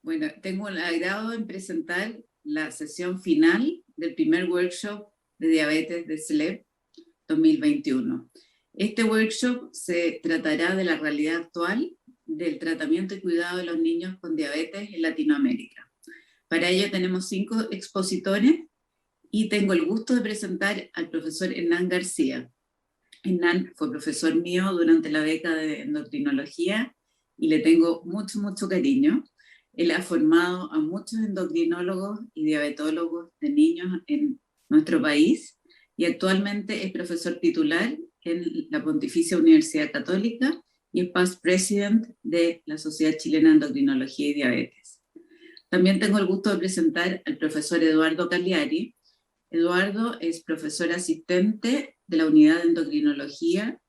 Bueno, tengo el agrado en presentar la sesión final del primer workshop de diabetes de CELEP 2021. Este workshop se tratará de la realidad actual del tratamiento y cuidado de los niños con diabetes en Latinoamérica. Para ello tenemos 5 expositores y tengo el gusto de presentar al profesor Hernán García. Hernán fue profesor mío durante la beca de endocrinología y le tengo mucho cariño. Él ha formado a muchos endocrinólogos y diabetólogos de niños en nuestro país y actualmente es profesor titular en la Pontificia Universidad Católica y es past president de la Sociedad Chilena de Endocrinología y Diabetes. También tengo el gusto de presentar al profesor Eduardo Cagliari. Eduardo es profesor asistente de la Unidad de Endocrinología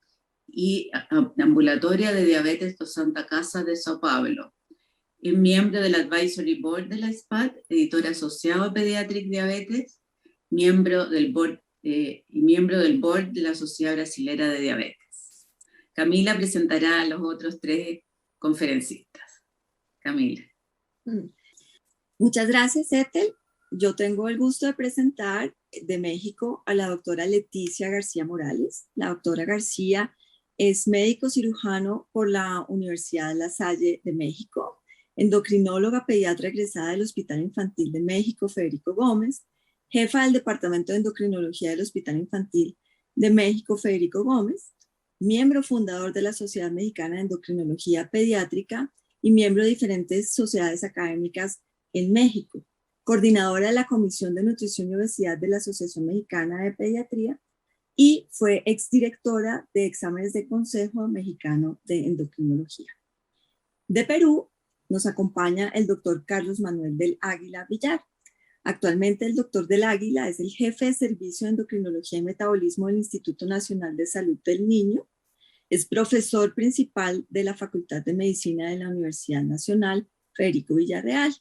y Ambulatoria de Diabetes de Santa Casa de Sao Paulo. Es miembro del Advisory Board de la SPAD, editor asociado a Pediatric Diabetes, miembro del board de la Sociedad Brasilera de Diabetes. Camila presentará a los otros 3 conferencistas. Camila. Muchas gracias, Ethel. Yo tengo el gusto de presentar de México a la doctora Leticia García Morales. La doctora García es médico cirujano por la Universidad de La Salle de México, endocrinóloga pediatra egresada del Hospital Infantil de México Federico Gómez, jefa del Departamento de Endocrinología del Hospital Infantil de México Federico Gómez, miembro fundador de la Sociedad Mexicana de Endocrinología Pediátrica y miembro de diferentes sociedades académicas en México, coordinadora de la Comisión de Nutrición y Obesidad de la Asociación Mexicana de Pediatría y fue exdirectora de exámenes de Consejo Mexicano de Endocrinología. De Perú nos acompaña el doctor Carlos Manuel del Águila Villar. Actualmente el doctor del Águila es el jefe de Servicio de Endocrinología y Metabolismo del Instituto Nacional de Salud del Niño, es profesor principal de la Facultad de Medicina de la Universidad Nacional Federico Villarreal.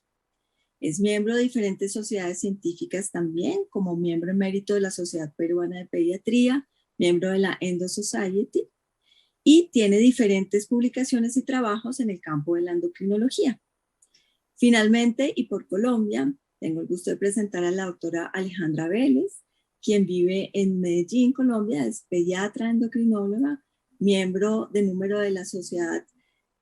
Es miembro de diferentes sociedades científicas también, como miembro emérito de la Sociedad Peruana de Pediatría, miembro de la Endo Society, y tiene diferentes publicaciones y trabajos en el campo de la endocrinología. Finalmente, y por Colombia, tengo el gusto de presentar a la doctora Alejandra Vélez, quien vive en Medellín, Colombia, es pediatra endocrinóloga, miembro de número de la Sociedad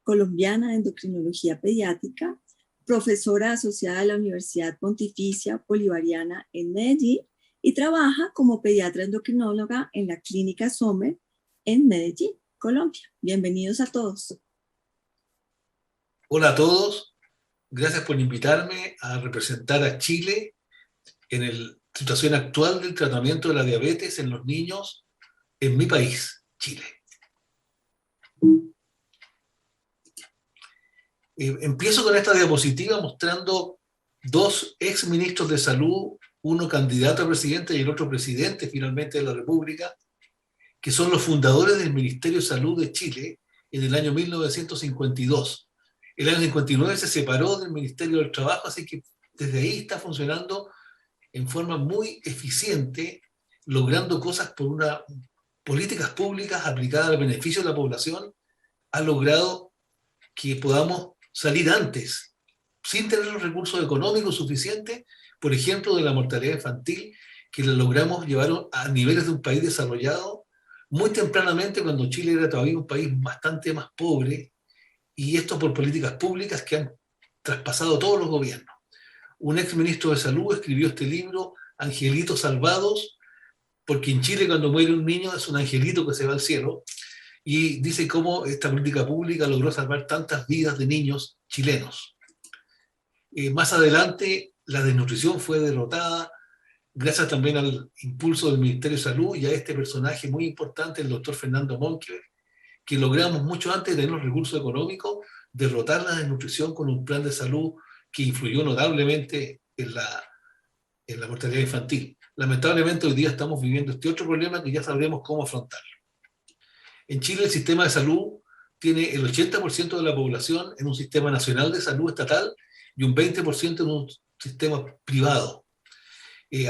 Colombiana de Endocrinología Pediátrica, profesora asociada de la Universidad Pontificia Bolivariana en Medellín y trabaja como pediatra endocrinóloga en la Clínica Sommer en Medellín, Colombia. Bienvenidos a todos. Hola a todos. Gracias por invitarme a representar a Chile en la situación actual del tratamiento de la diabetes en los niños en mi país, Chile. Empiezo con esta diapositiva mostrando 2 exministros de salud, uno candidato a presidente y el otro presidente finalmente de la República, que son los fundadores del Ministerio de Salud de Chile en el año 1952. El año 59 se separó del Ministerio del Trabajo, así que desde ahí está funcionando en forma muy eficiente, logrando cosas por políticas públicas aplicadas al beneficio de la población, ha logrado que podamos salir antes, sin tener los recursos económicos suficientes, por ejemplo, de la mortalidad infantil, que la logramos llevar a niveles de un país desarrollado muy tempranamente, cuando Chile era todavía un país bastante más pobre, y esto por políticas públicas que han traspasado todos los gobiernos. Un exministro de Salud escribió este libro, Angelitos Salvados, porque en Chile cuando muere un niño es un angelito que se va al cielo, y dice cómo esta política pública logró salvar tantas vidas de niños chilenos. Más adelante, la desnutrición fue derrotada, gracias también al impulso del Ministerio de Salud y a este personaje muy importante, el doctor Fernando Monkeberg, que logramos mucho antes de tener los recursos económicos, derrotar la desnutrición con un plan de salud que influyó notablemente en la mortalidad infantil. Lamentablemente hoy día estamos viviendo este otro problema que ya sabremos cómo afrontarlo. En Chile el sistema de salud tiene el 80% de la población en un sistema nacional de salud estatal y un 20% en un sistema privado.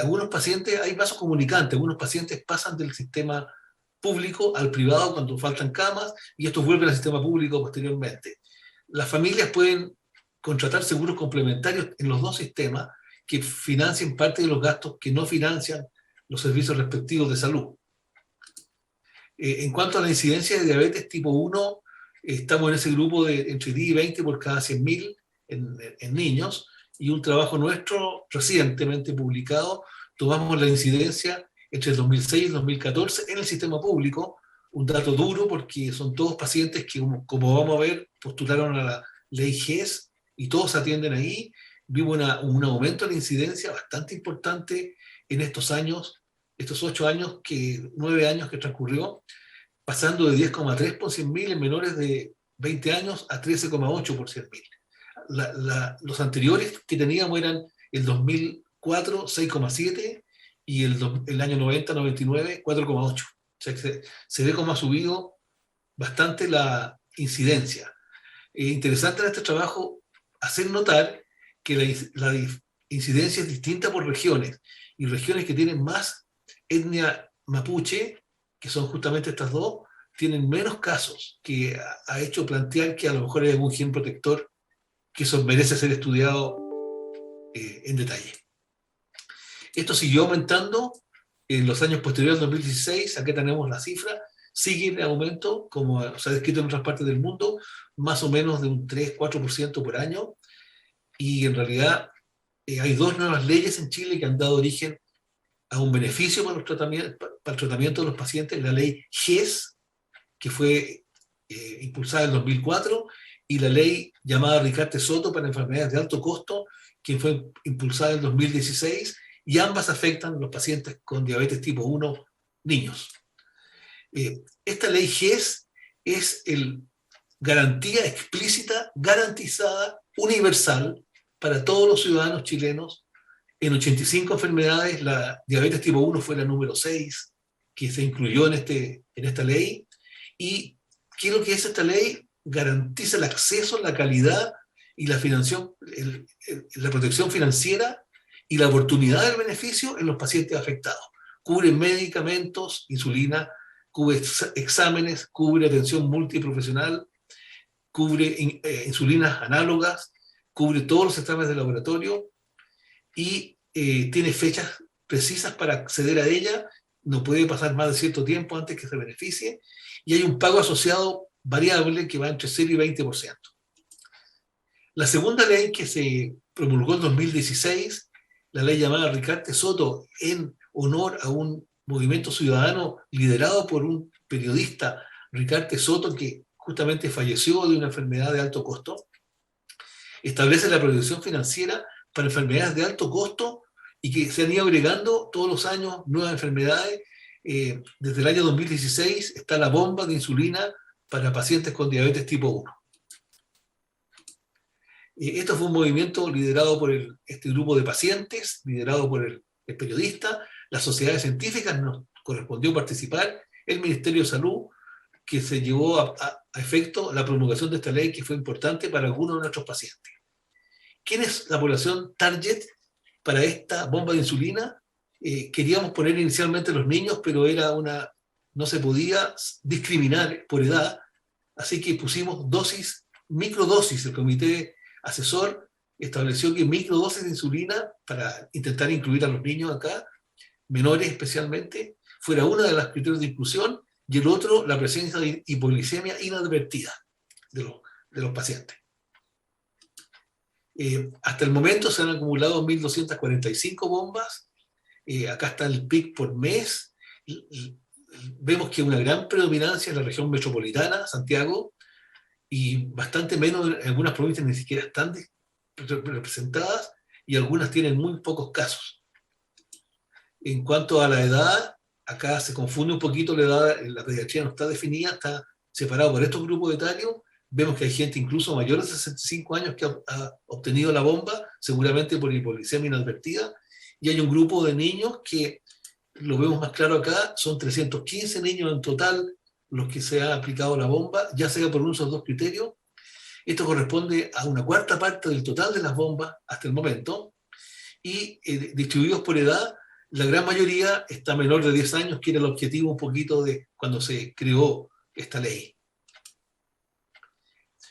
Algunos pacientes, hay vasos comunicantes, algunos pacientes pasan del sistema público al privado cuando faltan camas y estos vuelven al sistema público posteriormente. Las familias pueden contratar seguros complementarios en los dos sistemas que financien parte de los gastos que no financian los servicios respectivos de salud. En cuanto a la incidencia de diabetes tipo 1, estamos en ese grupo de entre 10 y 20 por cada 100.000 en niños, y un trabajo nuestro recientemente publicado, tomamos la incidencia entre el 2006 y el 2014 en el sistema público, un dato duro porque son todos pacientes que, como vamos a ver, postularon a la ley GES y todos se atienden ahí. Vimos un aumento de la incidencia bastante importante en estos años, estos 9 años que transcurrió, pasando de 10,3 por 100.000 en menores de 20 años a 13,8 por 100.000. Los anteriores que teníamos eran el 2004, 6,7, y el año 90-99, 4,8. O sea que se ve cómo ha subido bastante la incidencia. Interesante en este trabajo hacer notar que la incidencia es distinta por regiones, y regiones que tienen más etnia mapuche, que son justamente estas dos, tienen menos casos, que ha hecho plantear que a lo mejor hay algún gen protector que eso merece ser estudiado en detalle. Esto siguió aumentando en los años posteriores al 2016, aquí tenemos la cifra, sigue en aumento, como se ha descrito en otras partes del mundo, más o menos de un 3-4% por año, y en realidad hay 2 nuevas leyes en Chile que han dado origen a un beneficio para el tratamiento de los pacientes: la ley GES, que fue impulsada en 2004, y la ley llamada Ricarte-Soto para enfermedades de alto costo, que fue impulsada en 2016, y ambas afectan a los pacientes con diabetes tipo 1, niños. Esta ley GES es garantía explícita, garantizada, universal para todos los ciudadanos chilenos. En 85 enfermedades, la diabetes tipo 1 fue la número 6 que se incluyó en esta ley. ¿Y qué es lo que es esta ley? Garantiza el acceso, la calidad y la la protección financiera y la oportunidad del beneficio en los pacientes afectados. Cubre medicamentos, insulina, cubre exámenes, cubre atención multiprofesional, cubre insulinas análogas, cubre todos los exámenes de laboratorio, y tiene fechas precisas para acceder a ella. No puede pasar más de cierto tiempo antes que se beneficie, y hay un pago asociado variable que va entre 0 y 20%. La segunda ley que se promulgó en 2016, la ley llamada Ricarte-Soto, en honor a un movimiento ciudadano liderado por un periodista, Ricarte-Soto, que justamente falleció de una enfermedad de alto costo, establece la protección financiera para enfermedades de alto costo, y que se han ido agregando todos los años nuevas enfermedades. Desde el año 2016 está la bomba de insulina para pacientes con diabetes tipo 1. Esto fue un movimiento liderado por este grupo de pacientes, liderado por el periodista. Las sociedades científicas nos correspondió participar, el Ministerio de Salud, que se llevó a efecto la promulgación de esta ley, que fue importante para algunos de nuestros pacientes. ¿Quién es la población target para esta bomba de insulina? Queríamos poner inicialmente los niños, pero no se podía discriminar por edad, así que pusimos microdosis. El comité asesor estableció que microdosis de insulina, para intentar incluir a los niños acá, menores especialmente, fuera uno de los criterios de inclusión, y el otro, la presencia de hipoglicemia inadvertida de los pacientes. Hasta el momento se han acumulado 1.245 bombas. Acá está el PIC por mes. Vemos que hay una gran predominancia en la región metropolitana, Santiago, y bastante menos en algunas provincias, ni siquiera están representadas, y algunas tienen muy pocos casos. En cuanto a la edad, acá se confunde un poquito la edad, la pediatría no está definida, está separado por estos grupos etarios. Vemos que hay gente incluso mayor de 65 años que ha obtenido la bomba, seguramente por hipoglicemia inadvertida, y hay un grupo de niños que, lo vemos más claro acá, son 315 niños en total los que se ha aplicado la bomba, ya sea por uno de esos dos criterios. Esto corresponde a una cuarta parte del total de las bombas hasta el momento, y distribuidos por edad, la gran mayoría está menor de 10 años, que era el objetivo un poquito de cuando se creó esta ley.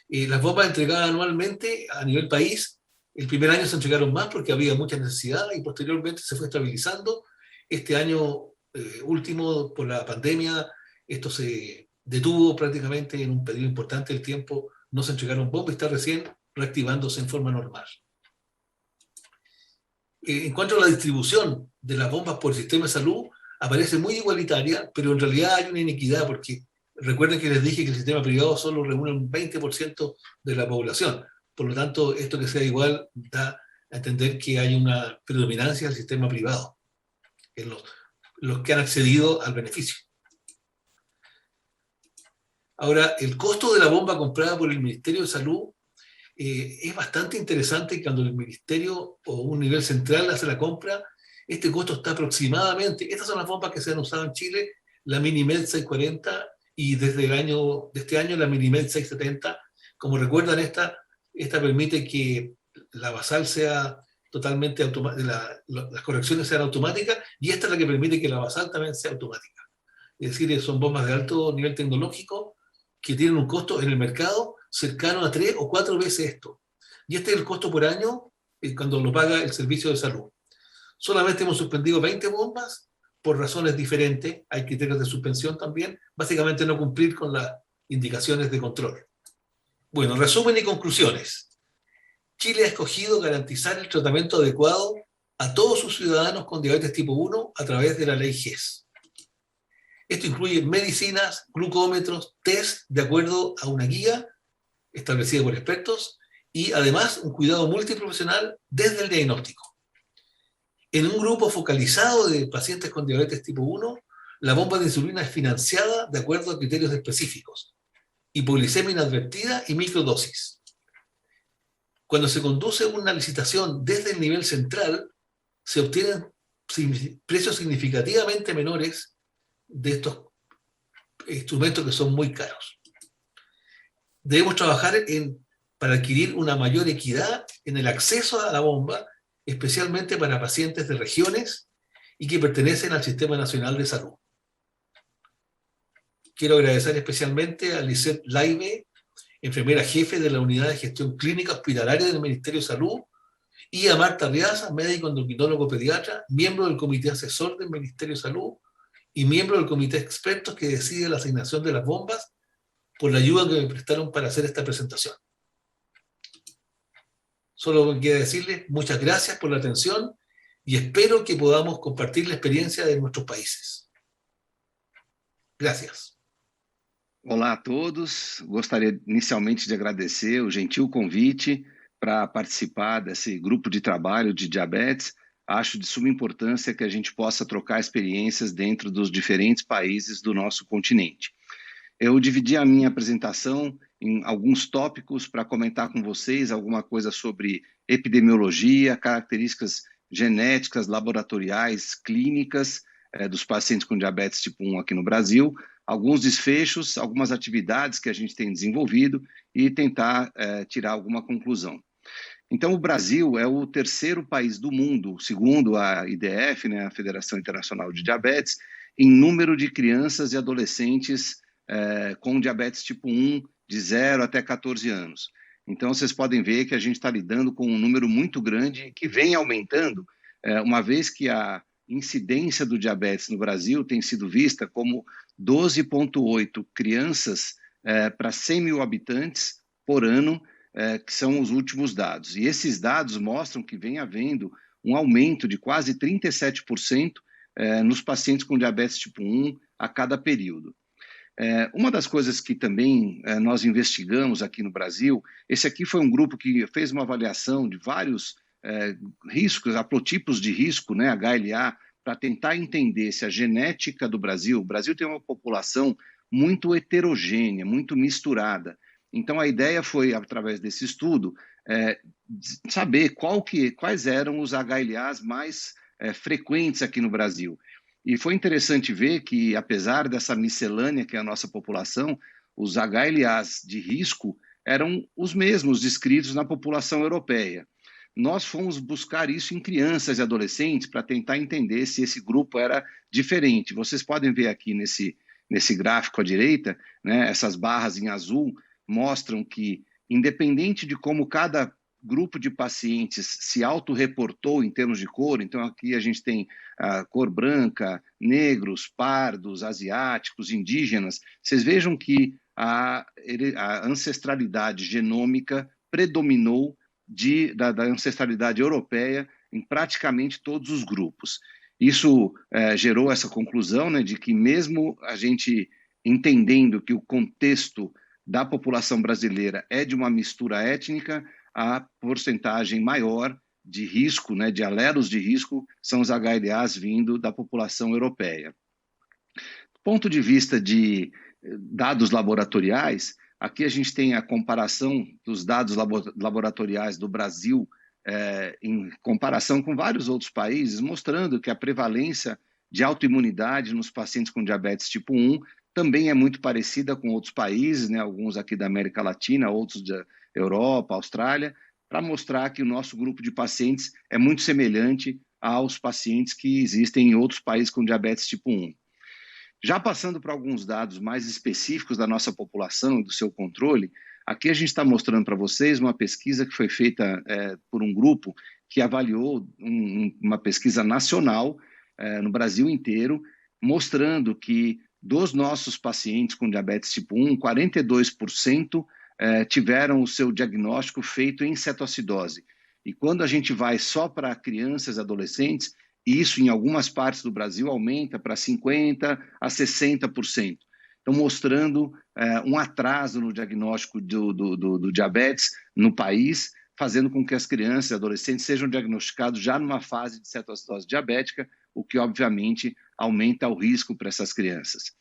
Las bombas entregadas anualmente a nivel país, el primer año se entregaron más porque había mucha necesidad y posteriormente se fue estabilizando. Este año último, por la pandemia, esto se detuvo prácticamente en un periodo importante del tiempo, no se entregaron bombas y está recién reactivándose en forma normal. En cuanto a la distribución de las bombas por el sistema de salud, aparece muy igualitaria, pero en realidad hay una inequidad porque recuerden que les dije que el sistema privado solo reúne un 20% de la población. Por lo tanto, esto que sea igual da a entender que hay una predominancia del sistema privado en los que han accedido al beneficio. Ahora, el costo de la bomba comprada por el Ministerio de Salud es bastante interesante. Cuando el Ministerio o un nivel central hace la compra, este costo está aproximadamente, estas son las bombas que se han usado en Chile, la Minimed 640 y desde este año la Minimed 670. Como recuerdan, esta permite que la basal sea totalmente automática, las correcciones sean automáticas, y esta es la que permite que la basal también sea automática. Es decir, son bombas de alto nivel tecnológico que tienen un costo en el mercado cercano a 3 o 4 veces esto. Y este es el costo por año cuando lo paga el servicio de salud. Solamente hemos suspendido 20 bombas por razones diferentes. Hay criterios de suspensión también. Básicamente no cumplir con las indicaciones de control. Bueno, resumen y conclusiones. Chile ha escogido garantizar el tratamiento adecuado a todos sus ciudadanos con diabetes tipo 1 a través de la ley GES. Esto incluye medicinas, glucómetros, test de acuerdo a una guía establecida por expertos y además un cuidado multiprofesional desde el diagnóstico. En un grupo focalizado de pacientes con diabetes tipo 1, la bomba de insulina es financiada de acuerdo a criterios específicos: hipoglicemia inadvertida y microdosis. Cuando se conduce una licitación desde el nivel central, se obtienen precios significativamente menores de estos instrumentos que son muy caros. Debemos trabajar para adquirir una mayor equidad en el acceso a la bomba, especialmente para pacientes de regiones y que pertenecen al Sistema Nacional de Salud. Quiero agradecer especialmente a Lisette Laibe, enfermera jefe de la Unidad de Gestión Clínica Hospitalaria del Ministerio de Salud, y a Marta Riaza, médico endocrinólogo pediatra, miembro del Comité Asesor del Ministerio de Salud y miembro del Comité de Expertos que decide la asignación de las bombas, por la ayuda que me prestaron para hacer esta presentación. Solo quiero decirles muchas gracias por la atención y espero que podamos compartir la experiencia de nuestros países. Gracias. Olá a todos. Gostaria inicialmente de agradecer o gentil convite para participar desse grupo de trabalho de diabetes. Acho de suma importância que a gente possa trocar experiências dentro dos diferentes países do nosso continente. Eu dividi a minha apresentação em alguns tópicos para comentar com vocês alguma coisa sobre epidemiologia, características genéticas, laboratoriais, clínicas dos pacientes com diabetes tipo 1 aqui no Brasil, alguns desfechos, algumas atividades que a gente tem desenvolvido e tentar tirar alguma conclusão. Então, o Brasil é o terceiro país do mundo, segundo a IDF, né, a Federação Internacional de Diabetes, em número de crianças e adolescentes com diabetes tipo 1, de 0 até 14 anos. Então, vocês podem ver que a gente está lidando com um número muito grande que vem aumentando, uma vez que a incidência do diabetes no Brasil tem sido vista como 12,8 crianças para 100 mil habitantes por ano, que são os últimos dados. E esses dados mostram que vem havendo um aumento de quase 37% nos pacientes com diabetes tipo 1 a cada período. Uma das coisas que também nós investigamos aqui no Brasil, esse aqui foi um grupo que fez uma avaliação de vários riscos, haplotipos de risco, né, HLA, para tentar entender se a genética do Brasil, o Brasil tem uma população muito heterogênea, muito misturada. Então a ideia foi, através desse estudo, saber quais eram os HLAs mais frequentes aqui no Brasil. E foi interessante ver que, apesar dessa miscelânea que é a nossa população, os HLAs de risco eram os mesmos descritos na população europeia. Nós fomos buscar isso em crianças e adolescentes para tentar entender se esse grupo era diferente. Vocês podem ver aqui nesse gráfico à direita, né, essas barras em azul mostram que independente de como cada grupo de pacientes se autorreportou em termos de cor, então aqui a gente tem a cor branca, negros, pardos, asiáticos, indígenas, vocês vejam que a ancestralidade genômica predominou da ancestralidade europeia em praticamente todos os grupos. Isso gerou essa conclusão, né, de que mesmo a gente entendendo que o contexto da população brasileira é de uma mistura étnica, a porcentagem maior de risco, né, de alelos de risco, são os HLAs vindo da população europeia. Do ponto de vista de dados laboratoriais, aqui a gente tem a comparação dos dados laboratoriais do Brasil em comparação com vários outros países, mostrando que a prevalência de autoimunidade nos pacientes com diabetes tipo 1 também é muito parecida com outros países, né, alguns aqui da América Latina, outros da Europa, Austrália, para mostrar que o nosso grupo de pacientes é muito semelhante aos pacientes que existem em outros países com diabetes tipo 1. Já passando para alguns dados mais específicos da nossa população e do seu controle, aqui a gente está mostrando para vocês uma pesquisa que foi feita por um grupo que avaliou uma pesquisa nacional no Brasil inteiro, mostrando que dos nossos pacientes com diabetes tipo 1, 42% tiveram o seu diagnóstico feito em cetoacidose. E quando a gente vai só para crianças e adolescentes, isso em algumas partes do Brasil aumenta para 50% a 60%. Então, mostrando um atraso no diagnóstico do diabetes no país, fazendo com que as crianças e adolescentes sejam diagnosticados já numa fase de cetoacidose diabética, o que, obviamente, aumenta o risco para essas crianças.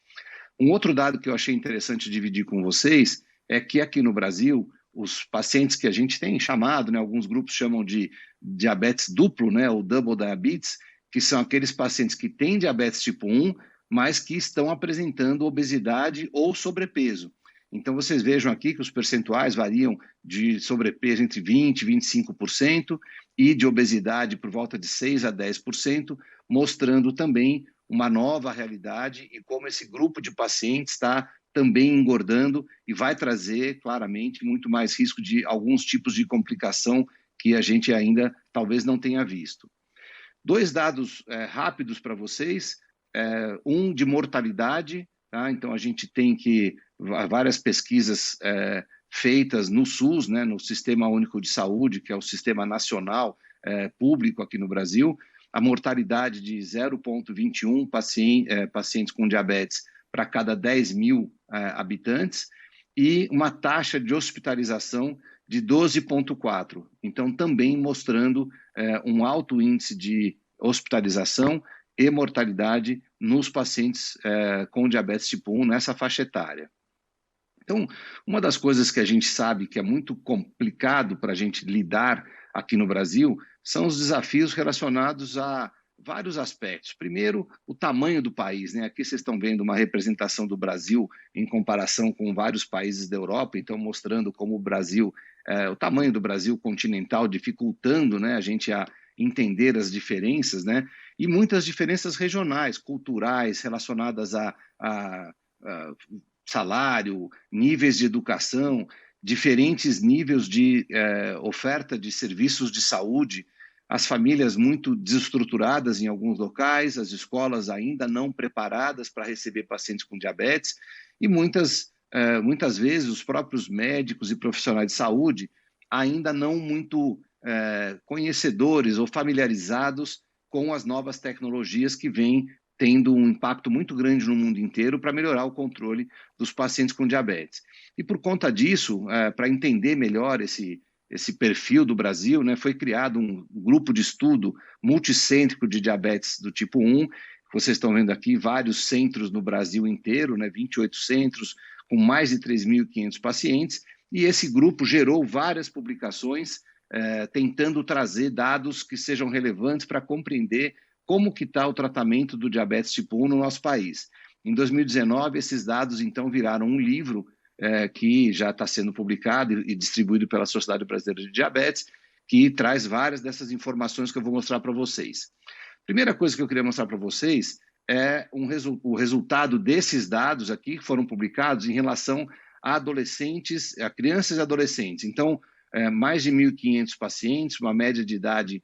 Um outro dado que eu achei interessante dividir com vocês é que aqui no Brasil, os pacientes que a gente tem chamado, né, alguns grupos chamam de diabetes duplo, né, ou double diabetes, que são aqueles pacientes que têm diabetes tipo 1, mas que estão apresentando obesidade ou sobrepeso. Então, vocês vejam aqui que os percentuais variam de sobrepeso entre 20% e 25% e de obesidade por volta de 6% a 10%, mostrando também uma nova realidade e como esse grupo de pacientes está também engordando e vai trazer, claramente, muito mais risco de alguns tipos de complicação que a gente ainda talvez não tenha visto. Dois dados rápidos para vocês, um de mortalidade, tá? Então a gente tem várias pesquisas feitas no SUS, né, no Sistema Único de Saúde, que é o sistema nacional público aqui no Brasil, a mortalidade de 0,21 pacientes com diabetes para cada 10 mil habitantes e uma taxa de hospitalização de 12,4. Então, também mostrando um alto índice de hospitalização e mortalidade nos pacientes com diabetes tipo 1 nessa faixa etária. Então, uma das coisas que a gente sabe que é muito complicado para a gente lidar aqui no Brasil são os desafios relacionados a vários aspectos. Primeiro, o tamanho do país, né? Aqui vocês estão vendo uma representação do Brasil em comparação com vários países da Europa, então mostrando como o Brasil, o tamanho do Brasil continental, dificultando, né, a gente a entender as diferenças, né? E muitas diferenças regionais, culturais, relacionadas a salário, níveis de educação, diferentes níveis de oferta de serviços de saúde, as famílias muito desestruturadas em alguns locais, as escolas ainda não preparadas para receber pacientes com diabetes e muitas vezes os próprios médicos e profissionais de saúde ainda não muito conhecedores ou familiarizados com as novas tecnologias que vêm tendo um impacto muito grande no mundo inteiro para melhorar o controle dos pacientes com diabetes. E por conta disso, para entender melhor esse perfil do Brasil, né, foi criado um grupo de estudo multicêntrico de diabetes do tipo 1. Vocês estão vendo aqui vários centros no Brasil inteiro, né, 28 centros, com mais de 3.500 pacientes, e esse grupo gerou várias publicações tentando trazer dados que sejam relevantes para compreender como que está o tratamento do diabetes tipo 1 no nosso país. Em 2019, esses dados, então, viraram um livro que já está sendo publicado e distribuído pela Sociedade Brasileira de Diabetes, que traz várias dessas informações que eu vou mostrar para vocês. Primeira coisa que eu queria mostrar para vocês é o resultado desses dados aqui, que foram publicados em relação a adolescentes, a crianças e adolescentes. Então, mais de 1.500 pacientes, uma média de idade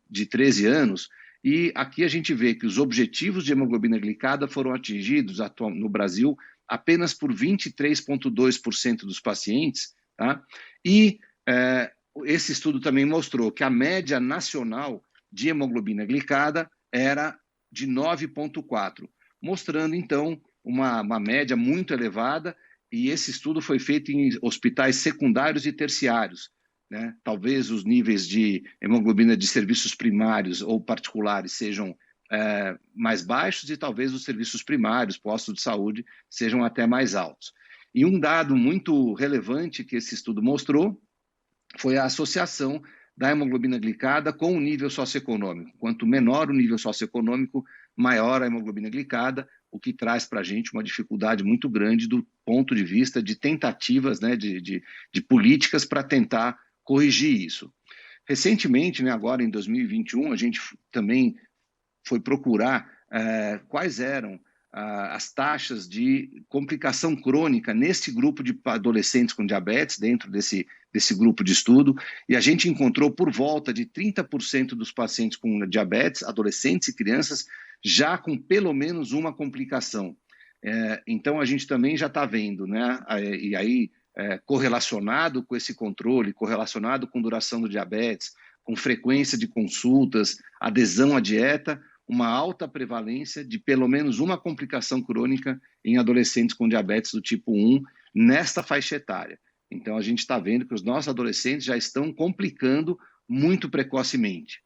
de 13 anos, e aqui a gente vê que os objetivos de hemoglobina glicada foram atingidos no Brasil apenas por 23,2% dos pacientes, tá? E esse estudo também mostrou que a média nacional de hemoglobina glicada era de 9,4, mostrando, então, uma média muito elevada, e esse estudo foi feito em hospitais secundários e terciários, né? Talvez os níveis de hemoglobina de serviços primários ou particulares sejam mais baixos e talvez os serviços primários, postos de saúde, sejam até mais altos. E um dado muito relevante que esse estudo mostrou foi a associação da hemoglobina glicada com o nível socioeconômico. Quanto menor o nível socioeconômico, maior a hemoglobina glicada, o que traz para a gente uma dificuldade muito grande do ponto de vista de tentativas, né, de políticas para tentar corrigir isso. Recentemente, né, agora em 2021, a gente também foi procurar quais eram as taxas de complicação crônica nesse grupo de adolescentes com diabetes, dentro desse grupo de estudo, e a gente encontrou por volta de 30% dos pacientes com diabetes, adolescentes e crianças, já com pelo menos uma complicação. Então, a gente também já está vendo, né? E aí, correlacionado com esse controle, correlacionado com duração do diabetes, com frequência de consultas, adesão à dieta, uma alta prevalência de pelo menos uma complicação crônica em adolescentes com diabetes do tipo 1, nesta faixa etária. Então, a gente está vendo que os nossos adolescentes já estão complicando muito precocemente.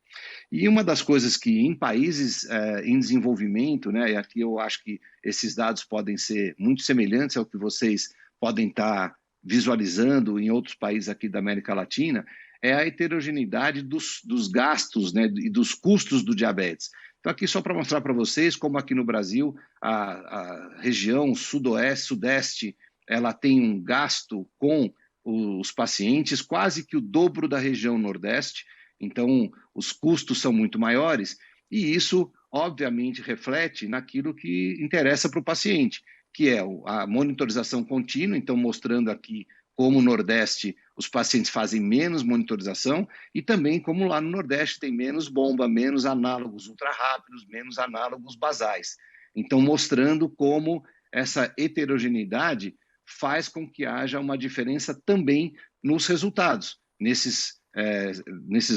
E uma das coisas que em países em desenvolvimento, né, e aqui eu acho que esses dados podem ser muito semelhantes ao que vocês podem estar visualizando em outros países aqui da América Latina, é a heterogeneidade dos gastos, né, e dos custos do diabetes. Então, aqui só para mostrar para vocês como aqui no Brasil, a região sudoeste, sudeste, ela tem um gasto com os pacientes quase que o dobro da região nordeste. Então, os custos são muito maiores e isso, obviamente, reflete naquilo que interessa para o paciente, que é a monitorização contínua, então mostrando aqui como no Nordeste os pacientes fazem menos monitorização e também como lá no Nordeste tem menos bomba, menos análogos ultra-rápidos, menos análogos basais. Então, mostrando como essa heterogeneidade faz com que haja uma diferença também nos resultados. Nesses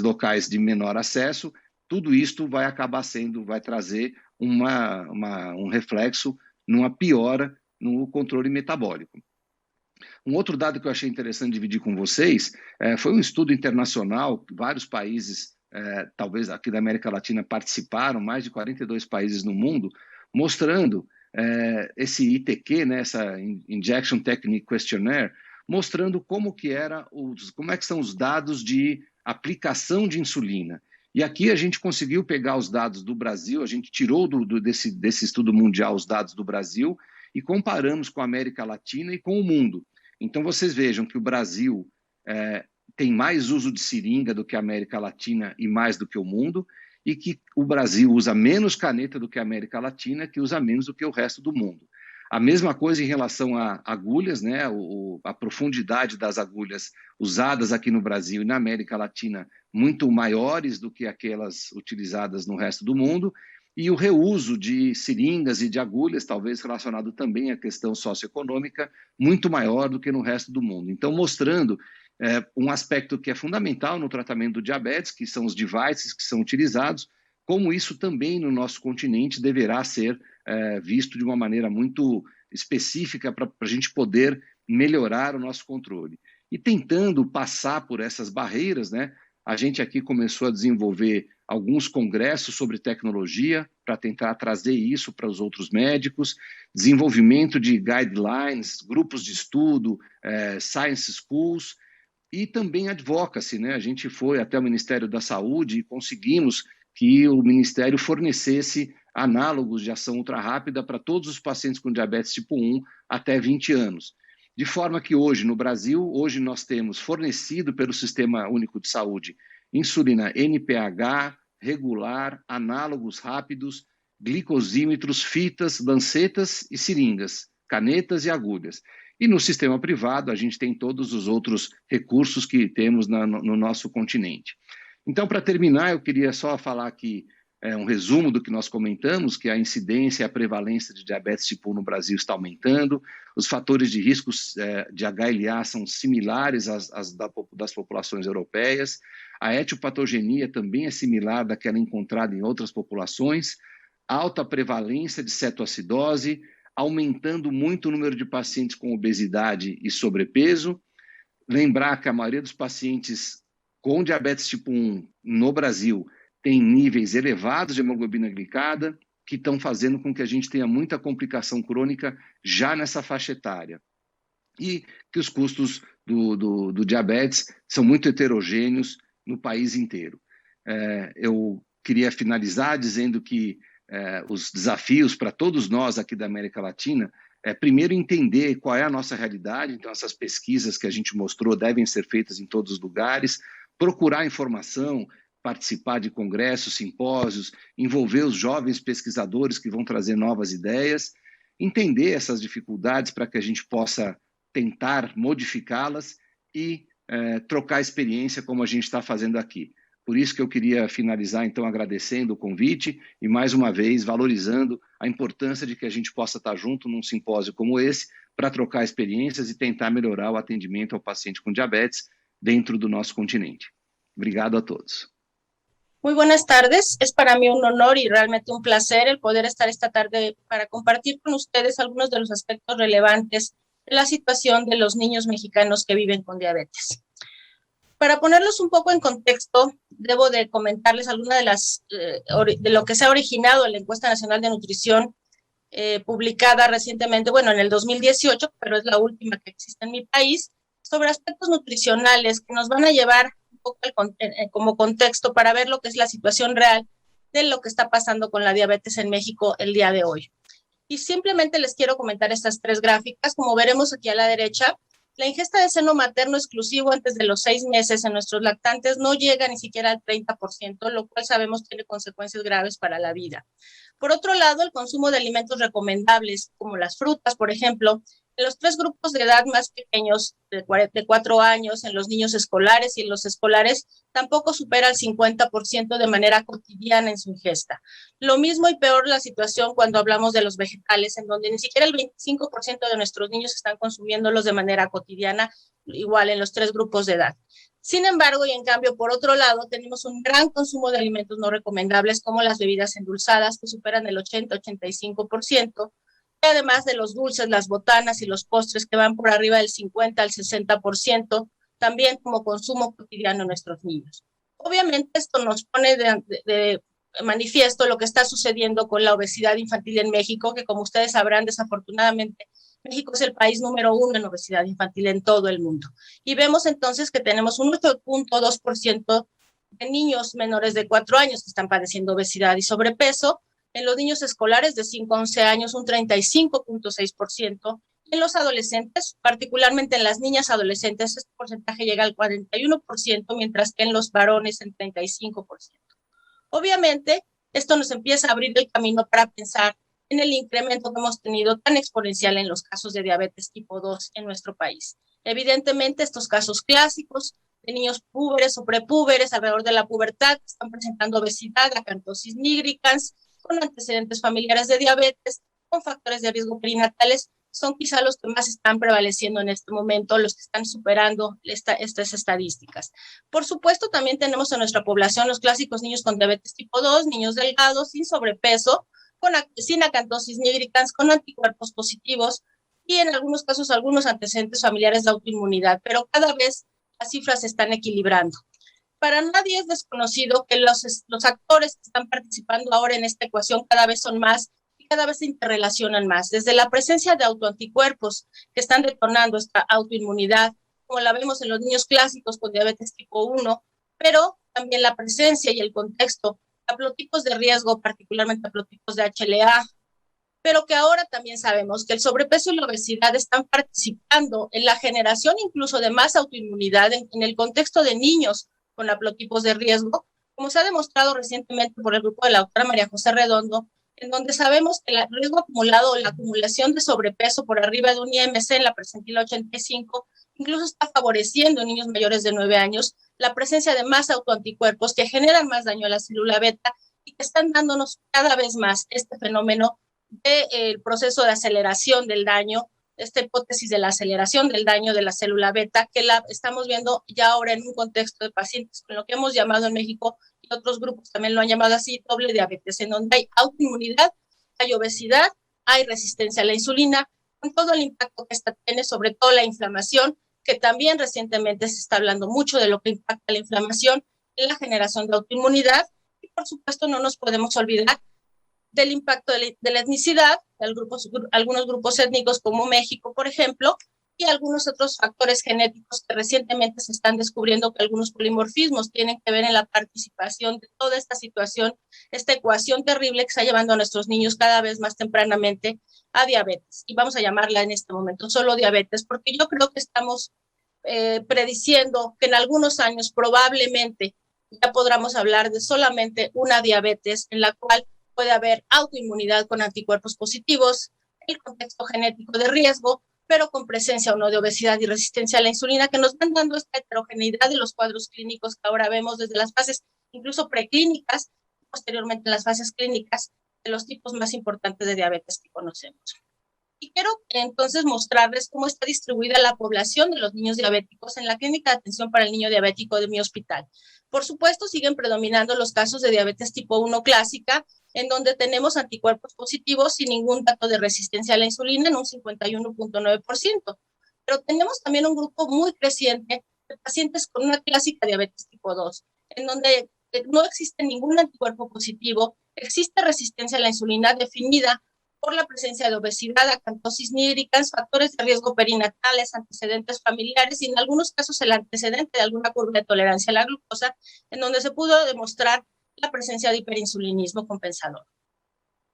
locais de menor acesso, tudo isto vai acabar vai trazer um reflexo numa piora no controle metabólico. Um outro dado que eu achei interessante dividir com vocês foi um estudo internacional, vários países, talvez aqui da América Latina, participaram, mais de 42 países no mundo, mostrando esse ITQ, né, essa Injection Technique Questionnaire, mostrando como que são os dados de aplicação de insulina. E aqui a gente conseguiu pegar os dados do Brasil, a gente tirou desse estudo mundial os dados do Brasil e comparamos com a América Latina e com o mundo. Então, vocês vejam que o Brasil tem mais uso de seringa do que a América Latina e mais do que o mundo, e que o Brasil usa menos caneta do que a América Latina, que usa menos do que o resto do mundo. A mesma coisa em relação a agulhas, né? A profundidade das agulhas usadas aqui no Brasil e na América Latina muito maiores do que aquelas utilizadas no resto do mundo, e o reuso de seringas e de agulhas, talvez relacionado também à questão socioeconômica, muito maior do que no resto do mundo. Então, mostrando um aspecto que é fundamental no tratamento do diabetes, que são os devices que são utilizados, como isso também no nosso continente deverá ser visto de uma maneira muito específica para a gente poder melhorar o nosso controle. E tentando passar por essas barreiras, né, a gente aqui começou a desenvolver alguns congressos sobre tecnologia para tentar trazer isso para os outros médicos, desenvolvimento de guidelines, grupos de estudo, science schools, e também advocacy, né? A gente foi até o Ministério da Saúde e conseguimos que o Ministério fornecesse análogos de ação ultra-rápida para todos os pacientes com diabetes tipo 1 até 20 anos. De forma que hoje, no Brasil, nós temos fornecido pelo Sistema Único de Saúde insulina NPH, regular, análogos rápidos, glicosímetros, fitas, lancetas e seringas, canetas e agulhas. E no sistema privado, a gente tem todos os outros recursos que temos no nosso continente. Então, para terminar, eu queria só falar aqui um resumo do que nós comentamos, que a incidência e a prevalência de diabetes tipo 1 no Brasil está aumentando, os fatores de risco de HLA são similares às das populações europeias, a etiopatogenia também é similar daquela encontrada em outras populações, alta prevalência de cetoacidose, aumentando muito o número de pacientes com obesidade e sobrepeso. Lembrar que a maioria dos pacientes com diabetes tipo 1 no Brasil tem níveis elevados de hemoglobina glicada, que estão fazendo com que a gente tenha muita complicação crônica já nessa faixa etária. E que os custos do diabetes são muito heterogêneos no país inteiro. Eu queria finalizar dizendo que os desafios para todos nós aqui da América Latina primeiro entender qual é a nossa realidade, então essas pesquisas que a gente mostrou devem ser feitas em todos os lugares, procurar informação, participar de congressos, simpósios, envolver os jovens pesquisadores que vão trazer novas ideias, entender essas dificuldades para que a gente possa tentar modificá-las e trocar experiência como a gente está fazendo aqui. Por isso que eu queria finalizar, então, agradecendo o convite e, mais uma vez, valorizando a importância de que a gente possa estar junto num simpósio como esse para trocar experiências e tentar melhorar o atendimento ao paciente com diabetes dentro do nosso continente. Obrigado a todos. Muy buenas tardes, es para mí un honor y realmente un placer el poder estar esta tarde para compartir con ustedes algunos de los aspectos relevantes de la situación de los niños mexicanos que viven con diabetes. Para ponerlos un poco en contexto, debo de comentarles alguna de lo que se ha originado en la Encuesta Nacional de Nutrición publicada recientemente, bueno, en el 2018, pero es la última que existe en mi país, sobre aspectos nutricionales que nos van a llevar un poco como contexto para ver lo que es la situación real de lo que está pasando con la diabetes en México el día de hoy. Y simplemente les quiero comentar estas tres gráficas. Como veremos aquí a la derecha, la ingesta de seno materno exclusivo antes de los 6 meses en nuestros lactantes no llega ni siquiera al 30%, lo cual sabemos tiene consecuencias graves para la vida. Por otro lado, el consumo de alimentos recomendables, como las frutas, por ejemplo, en los 3 grupos de edad más pequeños, de 4 años, en los niños escolares y en los escolares, tampoco supera el 50% de manera cotidiana en su ingesta. Lo mismo y peor la situación cuando hablamos de los vegetales, en donde ni siquiera el 25% de nuestros niños están consumiéndolos de manera cotidiana, igual en los 3 grupos de edad. Sin embargo, y en cambio, por otro lado, tenemos un gran consumo de alimentos no recomendables, como las bebidas endulzadas, que superan el 80-85%, además de los dulces, las botanas y los postres que van por arriba del 50 al 60%, también como consumo cotidiano en nuestros niños. Obviamente esto nos pone de manifiesto lo que está sucediendo con la obesidad infantil en México, que como ustedes sabrán, desafortunadamente, México es el país número 1 en obesidad infantil en todo el mundo. Y vemos entonces que tenemos un 8.2% de niños menores de 4 años que están padeciendo obesidad y sobrepeso, en los niños escolares de 5 a 11 años un 35.6%, en los adolescentes, particularmente en las niñas adolescentes, este porcentaje llega al 41%, mientras que en los varones el 35%. Obviamente, esto nos empieza a abrir el camino para pensar en el incremento que hemos tenido tan exponencial en los casos de diabetes tipo 2 en nuestro país. Evidentemente, estos casos clásicos de niños púberes o prepúberes alrededor de la pubertad que están presentando obesidad, acantosis nigricans, con antecedentes familiares de diabetes, con factores de riesgo perinatales, son quizá los que más están prevaleciendo en este momento, los que están superando estas estadísticas. Por supuesto, también tenemos en nuestra población los clásicos niños con diabetes tipo 2, niños delgados, sin sobrepeso, sin acantosis nigricans, con anticuerpos positivos y en algunos casos algunos antecedentes familiares de autoinmunidad, pero cada vez las cifras se están equilibrando. Para nadie es desconocido que los actores que están participando ahora en esta ecuación cada vez son más y cada vez se interrelacionan más, desde la presencia de autoanticuerpos que están detonando esta autoinmunidad, como la vemos en los niños clásicos con diabetes tipo 1, pero también la presencia y el contexto de haplotipos de riesgo, particularmente haplotipos de HLA, pero que ahora también sabemos que el sobrepeso y la obesidad están participando en la generación incluso de más autoinmunidad en el contexto de niños con haplotipos de riesgo, como se ha demostrado recientemente por el grupo de la doctora María José Redondo en donde sabemos que el riesgo acumulado o la acumulación de sobrepeso por arriba de un IMC en la percentila 85 incluso está favoreciendo en niños mayores de 9 años la presencia de más autoanticuerpos que generan más daño a la célula beta y que están dándonos cada vez más este fenómeno del proceso de aceleración del daño, esta hipótesis de la aceleración del daño de la célula beta, que la estamos viendo ya ahora en un contexto de pacientes con lo que hemos llamado en México, y otros grupos también lo han llamado así, doble diabetes, en donde hay autoinmunidad, hay obesidad, hay resistencia a la insulina, con todo el impacto que esta tiene, sobre todo la inflamación, que también recientemente se está hablando mucho de lo que impacta la inflamación en la generación de autoinmunidad, y por supuesto no nos podemos olvidar del impacto de la etnicidad, de algunos grupos étnicos como México, por ejemplo, y algunos otros factores genéticos que recientemente se están descubriendo que algunos polimorfismos tienen que ver en la participación de toda esta situación, esta ecuación terrible que está llevando a nuestros niños cada vez más tempranamente a diabetes. Y vamos a llamarla en este momento solo diabetes, porque yo creo que estamos prediciendo que en algunos años probablemente ya podamos hablar de solamente una diabetes en la cual puede haber autoinmunidad con anticuerpos positivos, el contexto genético de riesgo, pero con presencia o no de obesidad y resistencia a la insulina, que nos van dando esta heterogeneidad de los cuadros clínicos que ahora vemos desde las fases incluso preclínicas, posteriormente en las fases clínicas, de los tipos más importantes de diabetes que conocemos. Y quiero entonces mostrarles cómo está distribuida la población de los niños diabéticos en la clínica de atención para el niño diabético de mi hospital. Por supuesto, siguen predominando los casos de diabetes tipo 1 clásica, en donde tenemos anticuerpos positivos sin ningún dato de resistencia a la insulina en un 51.9%. Pero tenemos también un grupo muy creciente de pacientes con una clásica diabetes tipo 2, en donde no existe ningún anticuerpo positivo, existe resistencia a la insulina definida por la presencia de obesidad, acantosis nigricans, factores de riesgo perinatales, antecedentes familiares y en algunos casos el antecedente de alguna curva de tolerancia a la glucosa, en donde se pudo demostrar la presencia de hiperinsulinismo compensador.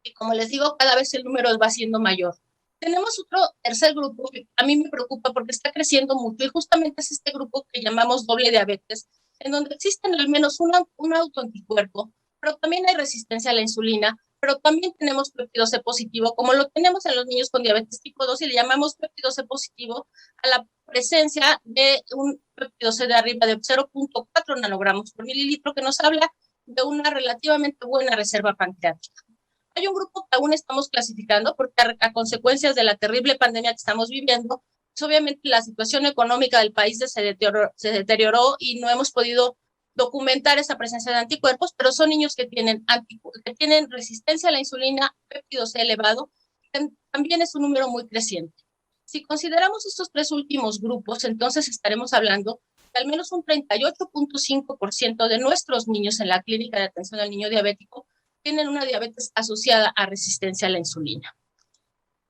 Y como les digo, cada vez el número va siendo mayor. Tenemos otro tercer grupo que a mí me preocupa porque está creciendo mucho y justamente es este grupo que llamamos doble diabetes, en donde existen al menos un autoanticuerpo, pero también hay resistencia a la insulina, pero también tenemos péptido C positivo, como lo tenemos en los niños con diabetes tipo 2 y le llamamos péptido C positivo a la presencia de un péptido C de arriba de 0.4 nanogramos por mililitro, que nos habla de una relativamente buena reserva pancreática. Hay un grupo que aún estamos clasificando porque a consecuencias de la terrible pandemia que estamos viviendo, pues obviamente la situación económica del país se deterioró y no hemos podido documentar esa presencia de anticuerpos, pero son niños que tienen resistencia a la insulina, péptido C elevado, que también es un número muy creciente. Si consideramos estos tres últimos grupos, entonces estaremos hablando de al menos un 38.5% de nuestros niños en la clínica de atención al niño diabético tienen una diabetes asociada a resistencia a la insulina.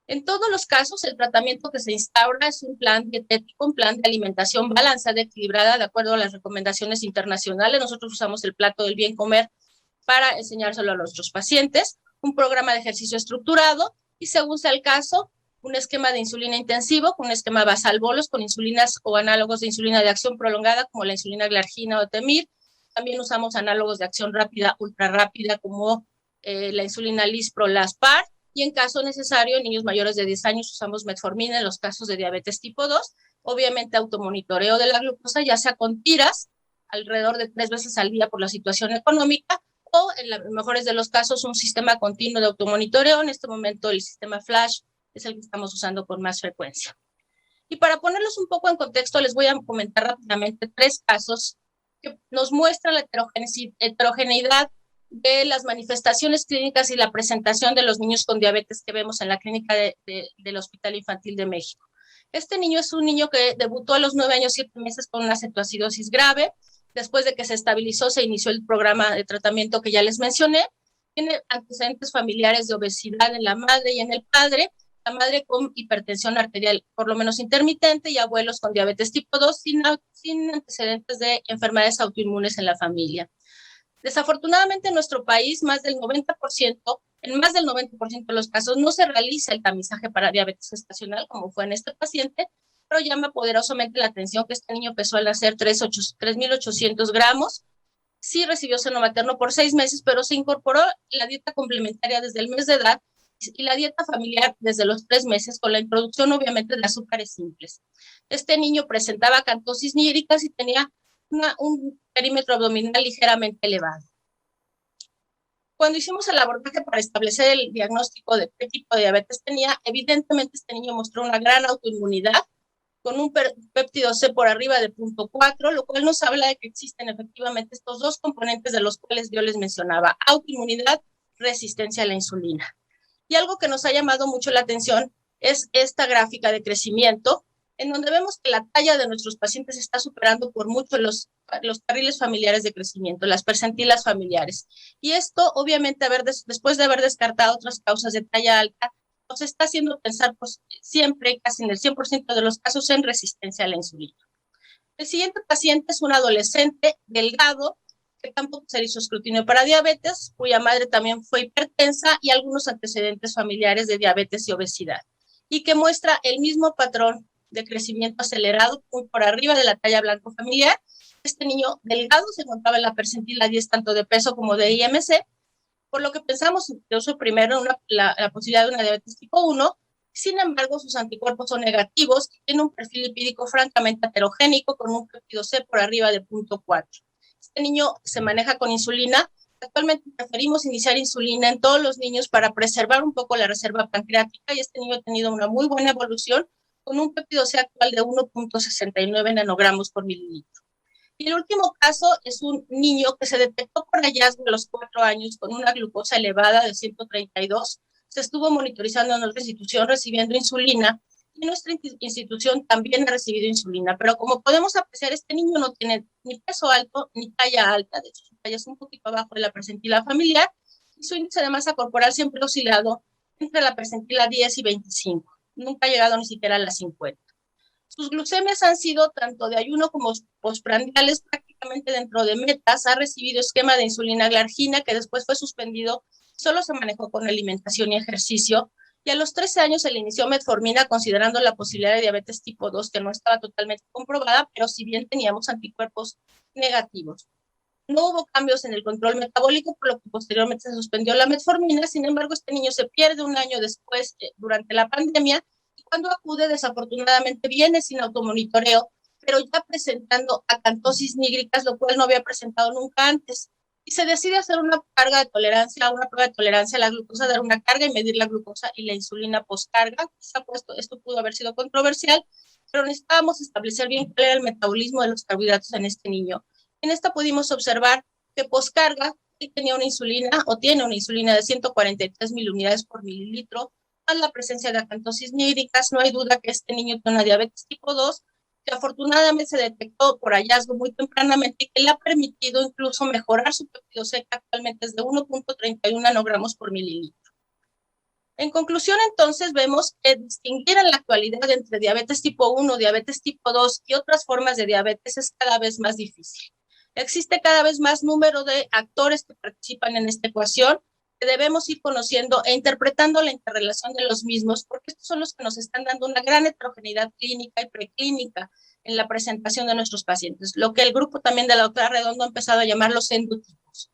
En todos los casos, el tratamiento que se instaura es un plan dietético, un plan de alimentación balanceada, equilibrada, de acuerdo a las recomendaciones internacionales. Nosotros usamos el plato del bien comer para enseñárselo a nuestros pacientes, un programa de ejercicio estructurado y, según sea el caso, un esquema de insulina intensivo con un esquema basal bolos con insulinas o análogos de insulina de acción prolongada como la insulina glargina o Temir. También usamos análogos de acción rápida, ultra rápida como la insulina Lispro, Laspar. Y en caso necesario, en niños mayores de 10 años usamos metformina en los casos de diabetes tipo 2. Obviamente automonitoreo de la glucosa, ya sea con tiras, alrededor de 3 veces al día por la situación económica, o en los mejores de los casos un sistema continuo de automonitoreo. En este momento el sistema Flash es el que estamos usando con más frecuencia. Y para ponerlos un poco en contexto, les voy a comentar rápidamente 3 casos que nos muestran la heterogeneidad de las manifestaciones clínicas y la presentación de los niños con diabetes que vemos en la clínica del Hospital Infantil de México. Este niño es un niño que debutó a los 9 años 7 meses con una cetoacidosis grave. Después de que se estabilizó, se inició el programa de tratamiento que ya les mencioné. Tiene antecedentes familiares de obesidad en la madre y en el padre, la madre con hipertensión arterial por lo menos intermitente y abuelos con diabetes tipo 2 sin antecedentes de enfermedades autoinmunes en la familia. Desafortunadamente en nuestro país, en más del 90% de los casos no se realiza el tamizaje para diabetes gestacional, como fue en este paciente, pero llama poderosamente la atención que este niño pesó al nacer 3.800 gramos, Sí recibió seno materno por 6 meses, pero se incorporó la dieta complementaria desde el mes de edad y la dieta familiar desde los 3 meses, con la introducción obviamente de azúcares simples. Este niño presentaba acantosis nígricas y tenía un perímetro abdominal ligeramente elevado. Cuando hicimos el abordaje para establecer el diagnóstico de qué tipo de diabetes tenía, evidentemente este niño mostró una gran autoinmunidad, con un péptido C por arriba de 0.4, lo cual nos habla de que existen efectivamente estos dos componentes de los cuales yo les mencionaba: autoinmunidad, resistencia a la insulina. Y algo que nos ha llamado mucho la atención es esta gráfica de crecimiento, en donde vemos que la talla de nuestros pacientes está superando por mucho los carriles familiares de crecimiento, las percentilas familiares. Y esto, obviamente, después de haber descartado otras causas de talla alta, nos está haciendo pensar pues, siempre, casi en el 100% de los casos, en resistencia a la insulina. El siguiente paciente es un adolescente delgado, que tampoco se hizo escrutinio para diabetes, cuya madre también fue hipertensa y algunos antecedentes familiares de diabetes y obesidad, y que muestra el mismo patrón de crecimiento acelerado por arriba de la talla blanco familiar. Este niño delgado se encontraba en la percentila 10 tanto de peso como de IMC, por lo que pensamos incluso primero en la posibilidad de una diabetes tipo 1. Sin embargo, sus anticuerpos son negativos y tiene un perfil lipídico francamente heterogénico con un péptido C por arriba de 0.4. Este niño se maneja con insulina. Actualmente preferimos iniciar insulina en todos los niños para preservar un poco la reserva pancreática, y este niño ha tenido una muy buena evolución con un péptido C actual de 1.69 nanogramos por mililitro. Y el último caso es un niño que se detectó por hallazgo a los 4 años con una glucosa elevada de 132. Se estuvo monitorizando en nuestra institución recibiendo insulina, y nuestra institución también ha recibido insulina, pero como podemos apreciar, este niño no tiene ni peso alto ni talla alta, de hecho su talla es un poquito abajo de la percentila familiar, y su índice de masa corporal siempre ha oscilado entre la percentila 10 y 25, nunca ha llegado ni siquiera a las 50. Sus glucemias han sido tanto de ayuno como postprandiales, prácticamente dentro de metas. Ha recibido esquema de insulina glargina, que después fue suspendido, solo se manejó con alimentación y ejercicio, y a los 13 años se le inició metformina, considerando la posibilidad de diabetes tipo 2, que no estaba totalmente comprobada, pero si bien teníamos anticuerpos negativos. No hubo cambios en el control metabólico, por lo que posteriormente se suspendió la metformina. Sin embargo, este niño se pierde un año después, durante la pandemia, y cuando acude, desafortunadamente, viene sin automonitoreo, pero ya presentando acantosis nígricas, lo cual no había presentado nunca antes. Y se decide hacer una prueba de tolerancia a la glucosa, dar una carga y medir la glucosa y la insulina postcarga. Esto pudo haber sido controversial, pero necesitábamos establecer bien cuál era el metabolismo de los carbohidratos en este niño. En esta pudimos observar que postcarga tenía una insulina, o tiene una insulina de 143 miliunidades por mililitro, más la presencia de acantosis nígricas. No hay duda que este niño tiene una diabetes tipo 2, que afortunadamente se detectó por hallazgo muy tempranamente y que le ha permitido incluso mejorar su péptido C, que actualmente es de 1.31 nanogramos por mililitro. En conclusión, entonces, vemos que distinguir en la actualidad entre diabetes tipo 1, diabetes tipo 2 y otras formas de diabetes es cada vez más difícil. Existe cada vez más número de actores que participan en esta ecuación, que debemos ir conociendo e interpretando la interrelación de los mismos, porque estos son los que nos están dando una gran heterogeneidad clínica y preclínica en la presentación de nuestros pacientes, lo que el grupo también de la doctora Redondo ha empezado a llamar los endotipos.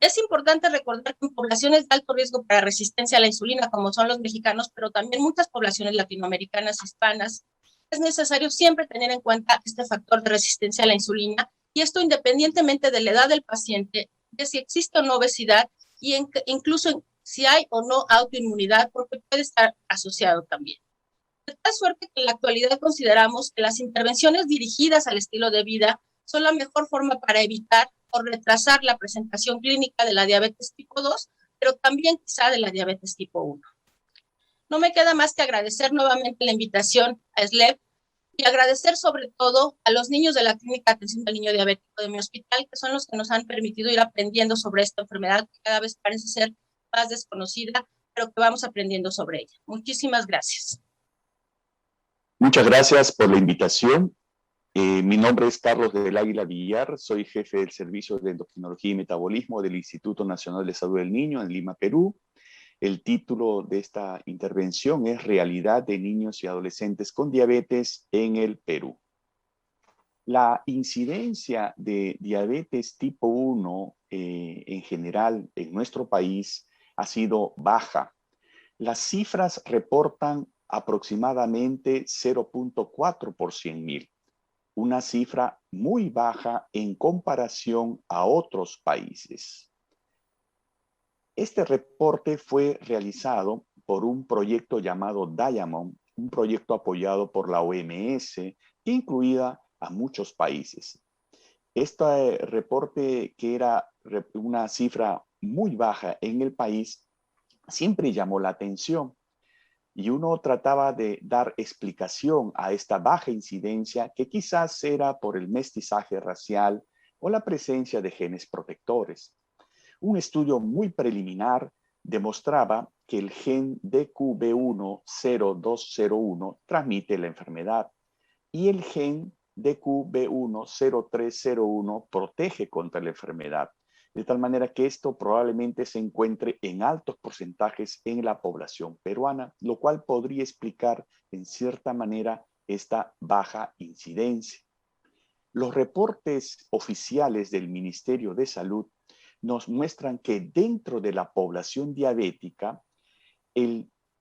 Es importante recordar que en poblaciones de alto riesgo para resistencia a la insulina, como son los mexicanos, pero también muchas poblaciones latinoamericanas, hispanas, es necesario siempre tener en cuenta este factor de resistencia a la insulina, y esto independientemente de la edad del paciente, de si existe o no obesidad, y incluso si hay o no autoinmunidad, porque puede estar asociado también. De tal suerte que en la actualidad consideramos que las intervenciones dirigidas al estilo de vida son la mejor forma para evitar o retrasar la presentación clínica de la diabetes tipo 2, pero también quizá de la diabetes tipo 1. No me queda más que agradecer nuevamente la invitación a SLEP, y agradecer sobre todo a los niños de la Clínica de Atención al Niño Diabético de mi hospital, que son los que nos han permitido ir aprendiendo sobre esta enfermedad, que cada vez parece ser más desconocida, pero que vamos aprendiendo sobre ella. Muchísimas gracias. Muchas gracias por la invitación. Mi nombre es Carlos del Águila Villar, soy jefe del Servicio de Endocrinología y Metabolismo del Instituto Nacional de Salud del Niño en Lima, Perú. El título de esta intervención es Realidad de niños y adolescentes con diabetes en el Perú. La incidencia de diabetes tipo 1 en general en nuestro país ha sido baja. Las cifras reportan aproximadamente 0.4 por 100.000, una cifra muy baja en comparación a otros países. Este reporte fue realizado por un proyecto llamado Diamond, un proyecto apoyado por la OMS, que incluía a muchos países. Este reporte, que era una cifra muy baja en el país, siempre llamó la atención y uno trataba de dar explicación a esta baja incidencia que quizás era por el mestizaje racial o la presencia de genes protectores. Un estudio muy preliminar demostraba que el gen DQB10201 transmite la enfermedad y el gen DQB10301 protege contra la enfermedad, de tal manera que esto probablemente se encuentre en altos porcentajes en la población peruana, lo cual podría explicar en cierta manera esta baja incidencia. Los reportes oficiales del Ministerio de Salud nos muestran que dentro de la población diabética,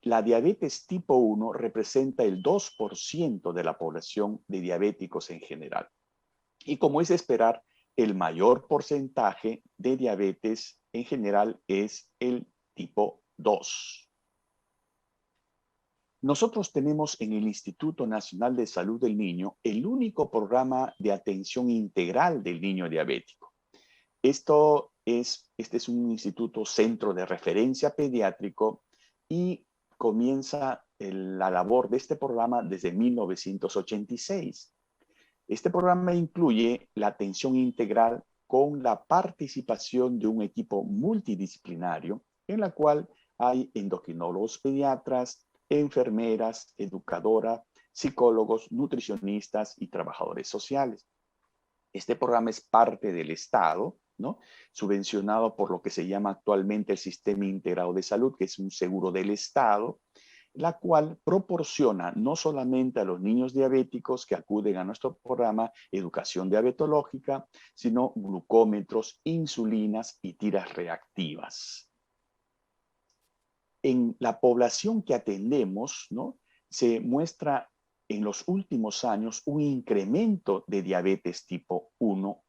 la diabetes tipo 1 representa el 2% de la población de diabéticos en general. Y como es de esperar, el mayor porcentaje de diabetes en general es el tipo 2. Nosotros tenemos en el Instituto Nacional de Salud del Niño el único programa de atención integral del niño diabético. Este es un instituto centro de referencia pediátrico y comienza la labor de este programa desde 1986. Este programa incluye la atención integral con la participación de un equipo multidisciplinario en la cual hay endocrinólogos pediatras, enfermeras, educadoras, psicólogos, nutricionistas y trabajadores sociales. Este programa es parte del Estado, ¿no? Subvencionado por lo que se llama actualmente el Sistema Integrado de Salud, que es un seguro del Estado, la cual proporciona no solamente a los niños diabéticos que acuden a nuestro programa educación diabetológica, sino glucómetros, insulinas y tiras reactivas. En la población que atendemos, ¿no?, se muestra en los últimos años un incremento de diabetes tipo 1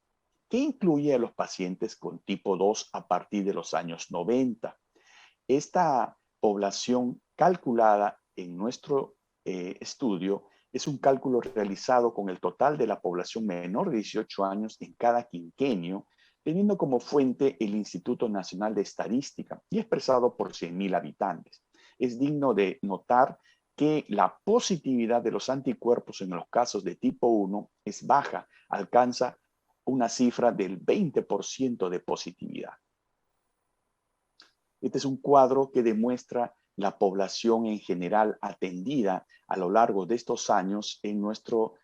que incluye a los pacientes con tipo 2 a partir de los años 90. Esta población calculada en nuestro estudio es un cálculo realizado con el total de la población menor de 18 años en cada quinquenio, teniendo como fuente el Instituto Nacional de Estadística y expresado por 100.000 habitantes. Es digno de notar que la positividad de los anticuerpos en los casos de tipo 1 es baja, alcanza una cifra del 20% de positividad. Este es un cuadro que demuestra la población en general atendida a lo largo de estos años en nuestro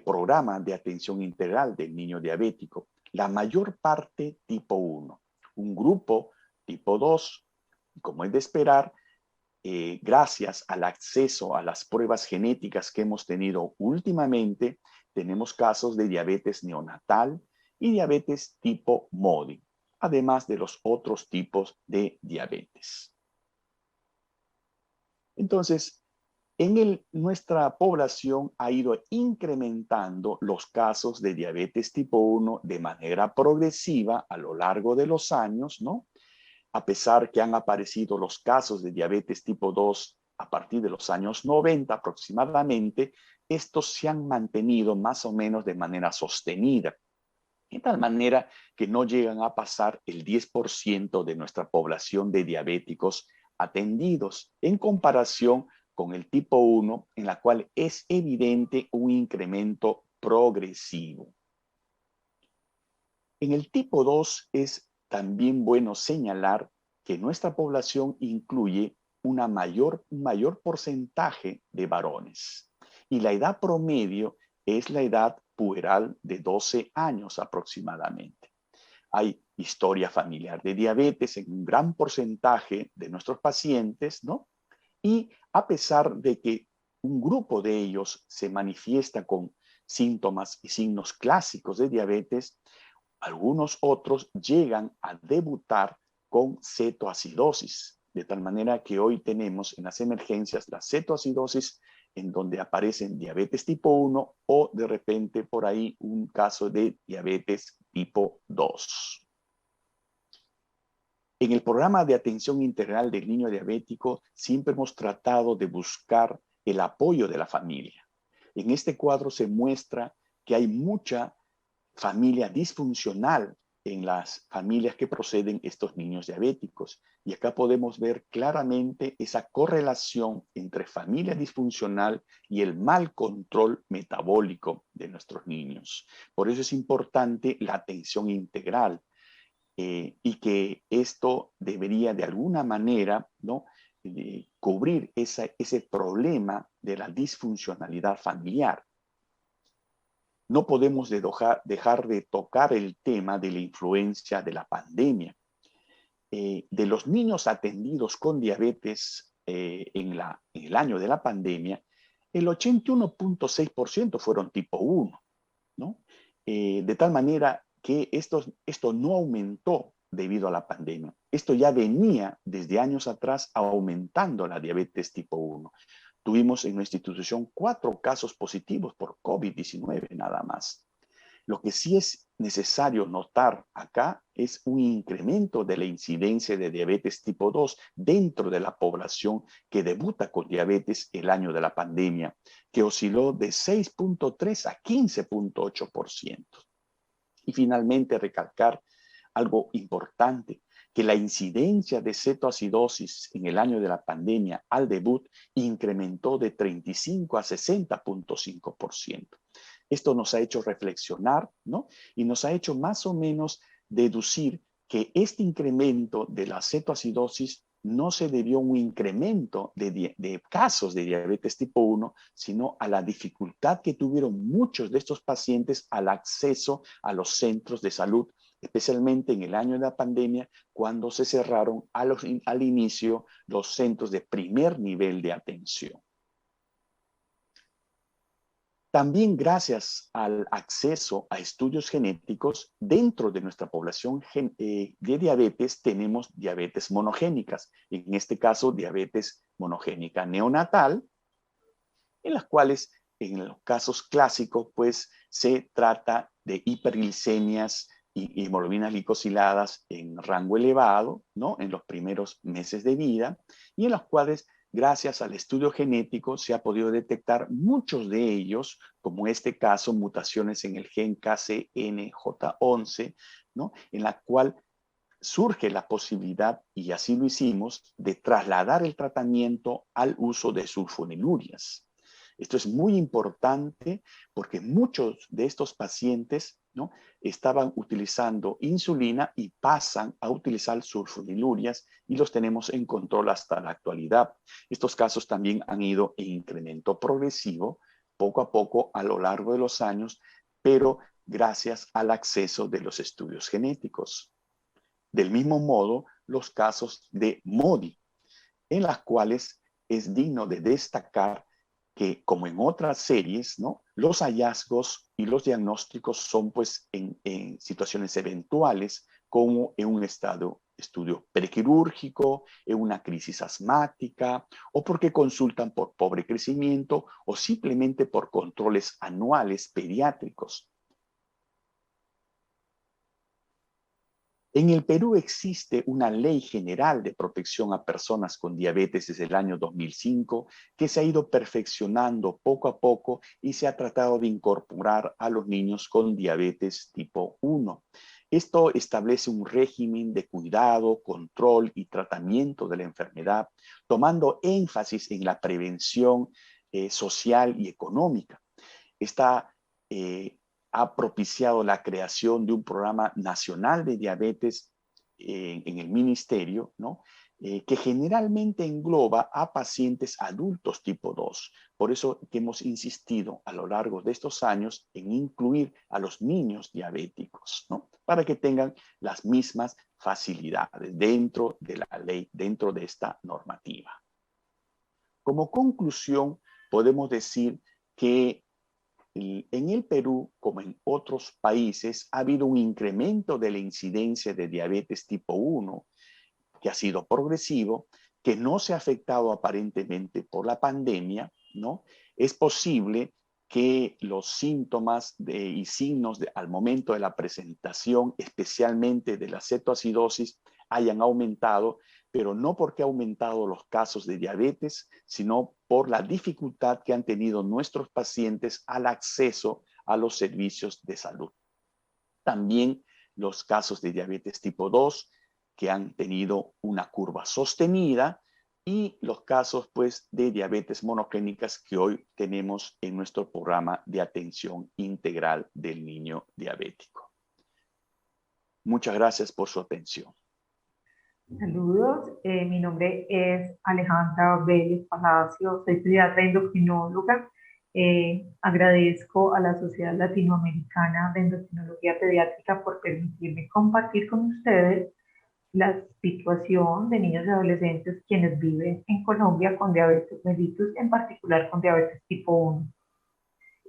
programa de atención integral del niño diabético. La mayor parte tipo 1, un grupo tipo 2, como es de esperar, gracias al acceso a las pruebas genéticas que hemos tenido últimamente, tenemos casos de diabetes neonatal y diabetes tipo MODY, además de los otros tipos de diabetes. Entonces, nuestra población ha ido incrementando los casos de diabetes tipo 1 de manera progresiva a lo largo de los años, ¿no? A pesar que han aparecido los casos de diabetes tipo 2 a partir de los años 90 aproximadamente, estos se han mantenido más o menos de manera sostenida, de tal manera que no llegan a pasar el 10% de nuestra población de diabéticos atendidos, en comparación con el tipo 1, en la cual es evidente un incremento progresivo. En el tipo 2 es también bueno señalar que nuestra población incluye un mayor porcentaje de varones y la edad promedio es la edad puberal de 12 años aproximadamente. Hay historia familiar de diabetes en un gran porcentaje de nuestros pacientes, ¿no? Y a pesar de que un grupo de ellos se manifiesta con síntomas y signos clásicos de diabetes, algunos otros llegan a debutar con cetoacidosis, de tal manera que hoy tenemos en las emergencias la cetoacidosis, en donde aparecen diabetes tipo 1 o de repente por ahí un caso de diabetes tipo 2. En el programa de atención integral del niño diabético siempre hemos tratado de buscar el apoyo de la familia. En este cuadro se muestra que hay mucha familia disfuncional en las familias que proceden estos niños diabéticos. Y acá podemos ver claramente esa correlación entre familia disfuncional y el mal control metabólico de nuestros niños. Por eso es importante la atención integral y que esto debería de alguna manera, ¿no?, cubrir ese problema de la disfuncionalidad familiar. No podemos dejar de tocar el tema de la influencia de la pandemia. De los niños atendidos con diabetes en el año de la pandemia, el 81.6% fueron tipo 1, ¿no? De tal manera que esto no aumentó debido a la pandemia. Esto ya venía desde años atrás aumentando la diabetes tipo 1. Tuvimos en nuestra institución 4 casos positivos por COVID-19 nada más. Lo que sí es necesario notar acá es un incremento de la incidencia de diabetes tipo 2 dentro de la población que debuta con diabetes el año de la pandemia, que osciló de 6.3 a 15.8%. Y finalmente recalcar algo importante, que la incidencia de cetoacidosis en el año de la pandemia al debut incrementó de 35 a 60.5%. Esto nos ha hecho reflexionar, ¿no?, y nos ha hecho más o menos deducir que este incremento de la cetoacidosis no se debió a un incremento de casos de diabetes tipo 1, sino a la dificultad que tuvieron muchos de estos pacientes al acceso a los centros de salud, especialmente en el año de la pandemia, cuando se cerraron al inicio los centros de primer nivel de atención. También gracias al acceso a estudios genéticos, dentro de nuestra población de diabetes tenemos diabetes monogénicas, en este caso diabetes monogénica neonatal, en las cuales en los casos clásicos pues se trata de hiperglicemias y hemoglobinas glicosiladas en rango elevado, ¿no?, en los primeros meses de vida, y en las cuales gracias al estudio genético se ha podido detectar muchos de ellos, como este caso, mutaciones en el gen KCNJ11, ¿no?, en la cual surge la posibilidad, y así lo hicimos, de trasladar el tratamiento al uso de sulfonilurias. Esto es muy importante porque muchos de estos pacientes, ¿no?, estaban utilizando insulina y pasan a utilizar sulfonilurias y los tenemos en control hasta la actualidad. Estos casos también han ido en incremento progresivo, poco a poco a lo largo de los años, pero gracias al acceso de los estudios genéticos. Del mismo modo, los casos de MODY, en las cuales es digno de destacar que, como en otras series, ¿no?, los hallazgos y los diagnósticos son pues en situaciones eventuales, como en un estudio prequirúrgico, en una crisis asmática, o porque consultan por pobre crecimiento o simplemente por controles anuales pediátricos. En el Perú existe una ley general de protección a personas con diabetes desde el año 2005 que se ha ido perfeccionando poco a poco y se ha tratado de incorporar a los niños con diabetes tipo 1. Esto establece un régimen de cuidado, control y tratamiento de la enfermedad, tomando énfasis en la prevención social y económica. Ha propiciado la creación de un programa nacional de diabetes en el ministerio, ¿no?, que generalmente engloba a pacientes adultos tipo 2. Por eso que hemos insistido a lo largo de estos años en incluir a los niños diabéticos, ¿no?, para que tengan las mismas facilidades dentro de la ley, dentro de esta normativa. Como conclusión, podemos decir que en el Perú, como en otros países, ha habido un incremento de la incidencia de diabetes tipo 1, que ha sido progresivo, que no se ha afectado aparentemente por la pandemia, ¿no? Es posible que los síntomas y signos al momento de la presentación, especialmente de la cetoacidosis, hayan aumentado, pero no porque ha aumentado los casos de diabetes, sino por la dificultad que han tenido nuestros pacientes al acceso a los servicios de salud. También los casos de diabetes tipo 2, que han tenido una curva sostenida, y los casos pues, de diabetes monoclínicas que hoy tenemos en nuestro programa de atención integral del niño diabético. Muchas gracias por su atención. Saludos, mi nombre es Alejandra Vélez Palacio, soy pediatra endocrinóloga. Agradezco a la Sociedad Latinoamericana de Endocrinología Pediátrica por permitirme compartir con ustedes la situación de niños y adolescentes quienes viven en Colombia con diabetes mellitus, en particular con diabetes tipo 1.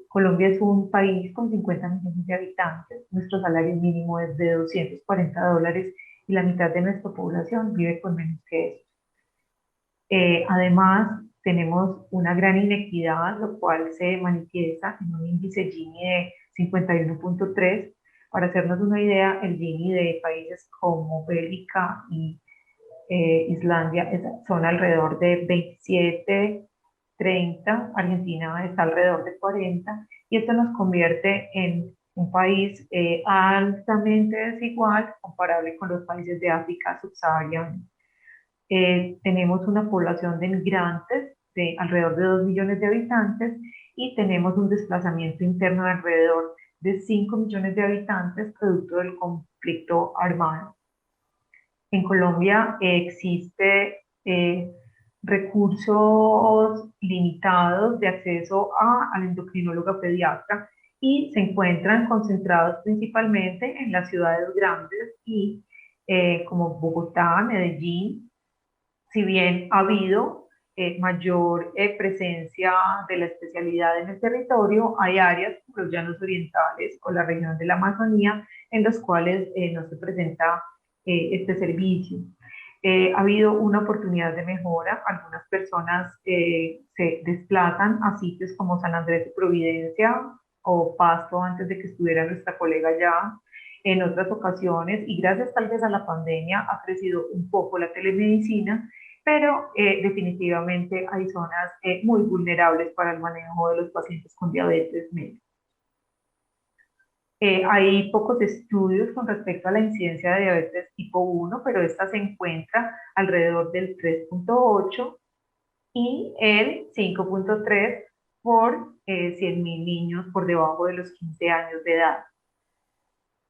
Colombia es un país con 50 millones de habitantes, nuestro salario mínimo es de $240 y la mitad de nuestra población vive con menos que eso. Además, tenemos una gran inequidad, lo cual se manifiesta en un índice Gini de 51.3. Para hacernos una idea, el Gini de países como Bélgica y Islandia son alrededor de 27, 30, Argentina está alrededor de 40, y esto nos convierte en un país altamente desigual comparable con los países de África subsahariana. Tenemos una población de migrantes de alrededor de 2 millones de habitantes y tenemos un desplazamiento interno de alrededor de 5 millones de habitantes producto del conflicto armado. En Colombia existe recursos limitados de acceso al endocrinólogo pediatra y se encuentran concentrados principalmente en las ciudades grandes y como Bogotá, Medellín. Si bien ha habido mayor presencia de la especialidad en el territorio, hay áreas como los llanos orientales o la región de la Amazonía en los cuales no se presenta este servicio. Ha habido una oportunidad de mejora. Algunas personas se desplazan a sitios como San Andrés de Providencia o Pasto antes de que estuviera nuestra colega allá. En otras ocasiones, y gracias tal vez a la pandemia, ha crecido un poco la telemedicina, pero definitivamente hay zonas muy vulnerables para el manejo de los pacientes con diabetes mellitus. Hay pocos estudios con respecto a la incidencia de diabetes tipo 1, pero esta se encuentra alrededor del 3.8 y el 5.3 por 100.000 niños por debajo de los 15 años de edad.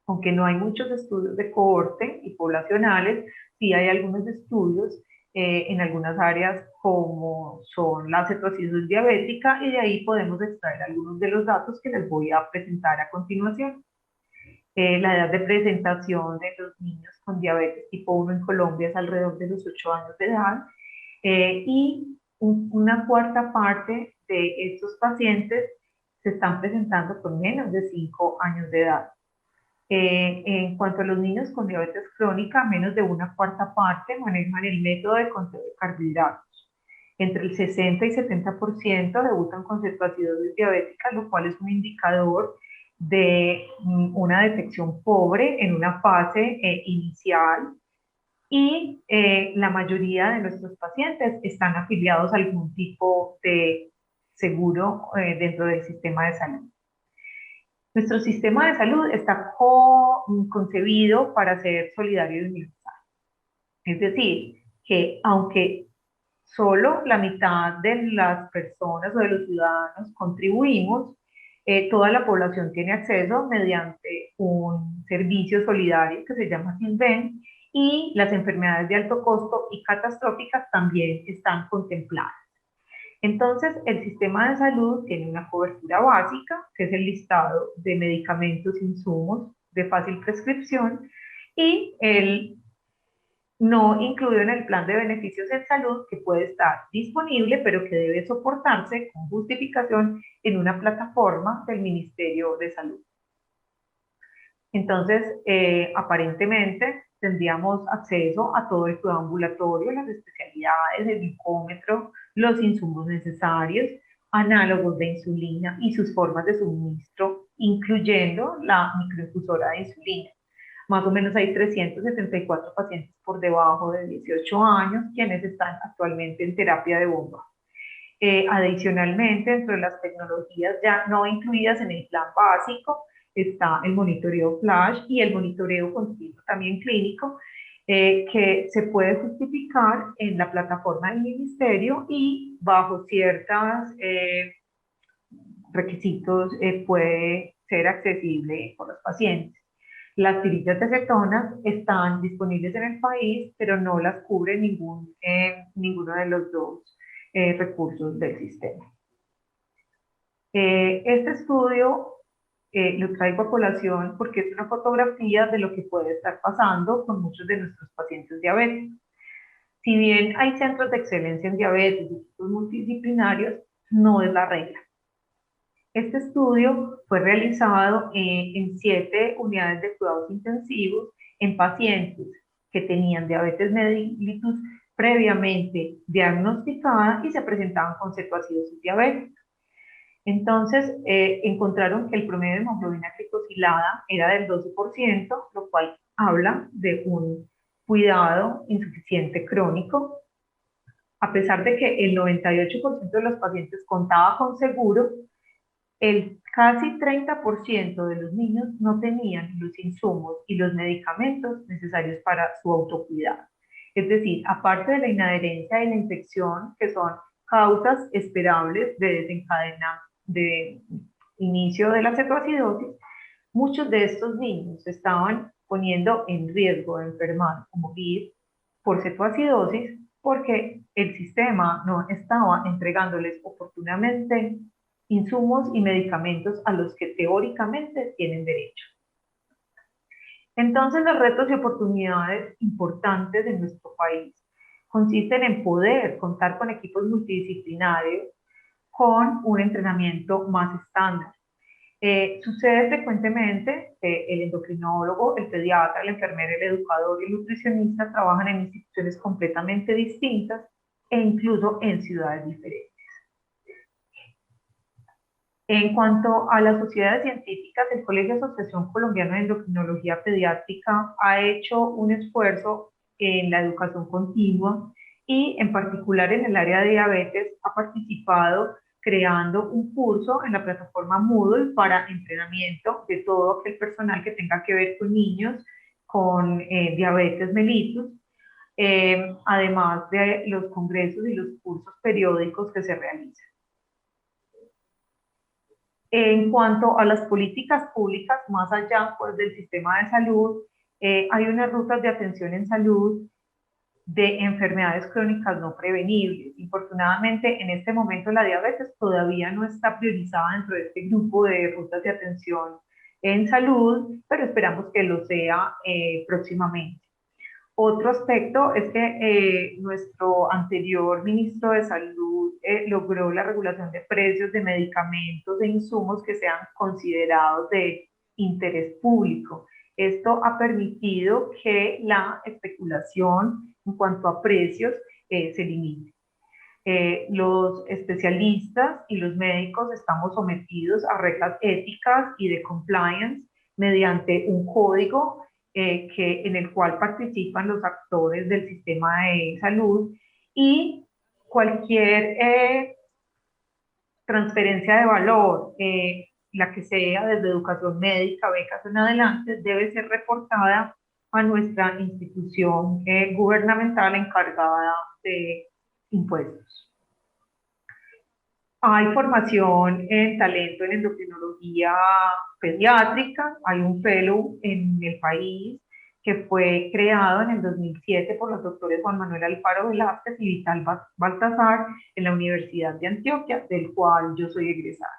Aunque no hay muchos estudios de cohorte y poblacionales, sí hay algunos estudios en algunas áreas como son la cetoacidosis diabética, y de ahí podemos extraer algunos de los datos que les voy a presentar a continuación. La edad de presentación de los niños con diabetes tipo 1 en Colombia es alrededor de los 8 años de edad, y una cuarta parte de estos pacientes se están presentando con menos de 5 años de edad. En cuanto a los niños con diabetes crónica, menos de una cuarta parte manejan el método de conteo de carbohidratos. Entre el 60 y 70% debutan con cetoacidosis diabética, lo cual es un indicador de una detección pobre en una fase inicial, y la mayoría de nuestros pacientes están afiliados a algún tipo de seguro dentro del sistema de salud. Nuestro sistema de salud está concebido para ser solidario y universal. Es decir, que aunque solo la mitad de las personas o de los ciudadanos contribuimos, toda la población tiene acceso mediante un servicio solidario que se llama SISBEN, y las enfermedades de alto costo y catastróficas también están contempladas. Entonces, el sistema de salud tiene una cobertura básica, que es el listado de medicamentos e insumos de fácil prescripción, y no incluido en el plan de beneficios en salud, que puede estar disponible, pero que debe soportarse con justificación en una plataforma del Ministerio de Salud. Entonces, aparentemente tendríamos acceso a todo el cuidado ambulatorio, las especialidades, el glucómetro, los insumos necesarios, análogos de insulina y sus formas de suministro, incluyendo la microinfusora de insulina. Más o menos hay 374 pacientes por debajo de 18 años quienes están actualmente en terapia de bomba. Adicionalmente, dentro de las tecnologías ya no incluidas en el plan básico, está el monitoreo flash y el monitoreo continuo también clínico, que se puede justificar en la plataforma del ministerio y bajo ciertos requisitos puede ser accesible por los pacientes. Las tirillas de cetonas están disponibles en el país, pero no las cubre ninguno de los dos recursos del sistema. Este estudio lo traigo a colación porque es una fotografía de lo que puede estar pasando con muchos de nuestros pacientes diabéticos. Si bien hay centros de excelencia en diabetes y equipos multidisciplinarios, no es la regla. Este estudio fue realizado en 7 unidades de cuidados intensivos en pacientes que tenían diabetes mellitus previamente diagnosticada y se presentaban con cetoacidosis diabética. Entonces, encontraron que el promedio de hemoglobina glicosilada era del 12%, lo cual habla de un cuidado insuficiente crónico. A pesar de que el 98% de los pacientes contaba con seguro, el casi 30% de los niños no tenían los insumos y los medicamentos necesarios para su autocuidado. Es decir, aparte de la inadherencia y la infección, que son causas esperables de inicio de la cetoacidosis, muchos de estos niños estaban poniendo en riesgo de enfermar o morir por cetoacidosis porque el sistema no estaba entregándoles oportunamente insumos y medicamentos a los que teóricamente tienen derecho. Entonces, los retos y oportunidades importantes de nuestro país consisten en poder contar con equipos multidisciplinarios con un entrenamiento más estándar. Sucede frecuentemente que el endocrinólogo, el pediatra, el enfermero, el educador y el nutricionista trabajan en instituciones completamente distintas e incluso en ciudades diferentes. En cuanto a las sociedades científicas, el Colegio de Asociación Colombiana de Endocrinología Pediátrica ha hecho un esfuerzo en la educación continua y en particular en el área de diabetes ha participado creando un curso en la plataforma Moodle para entrenamiento de todo aquel personal que tenga que ver con niños con diabetes mellitus, además de los congresos y los cursos periódicos que se realizan. En cuanto a las políticas públicas, más allá pues, del sistema de salud, hay unas rutas de atención en salud de enfermedades crónicas no prevenibles. Infortunadamente, en este momento la diabetes todavía no está priorizada dentro de este grupo de rutas de atención en salud, pero esperamos que lo sea próximamente. Otro aspecto es que nuestro anterior ministro de Salud logró la regulación de precios de medicamentos e insumos que sean considerados de interés público. Esto ha permitido que la especulación en cuanto a precios se limite. Los especialistas y los médicos estamos sometidos a reglas éticas y de compliance mediante un código en el cual participan los actores del sistema de salud y cualquier transferencia de valor, la que sea desde educación médica, becas en adelante, debe ser reportada a nuestra institución gubernamental encargada de impuestos. Hay formación en talento en endocrinología pediátrica, hay un fellow en el país que fue creado en el 2007 por los doctores Juan Manuel Alfaro Velázquez y Vital Baltazar en la Universidad de Antioquia, del cual yo soy egresada.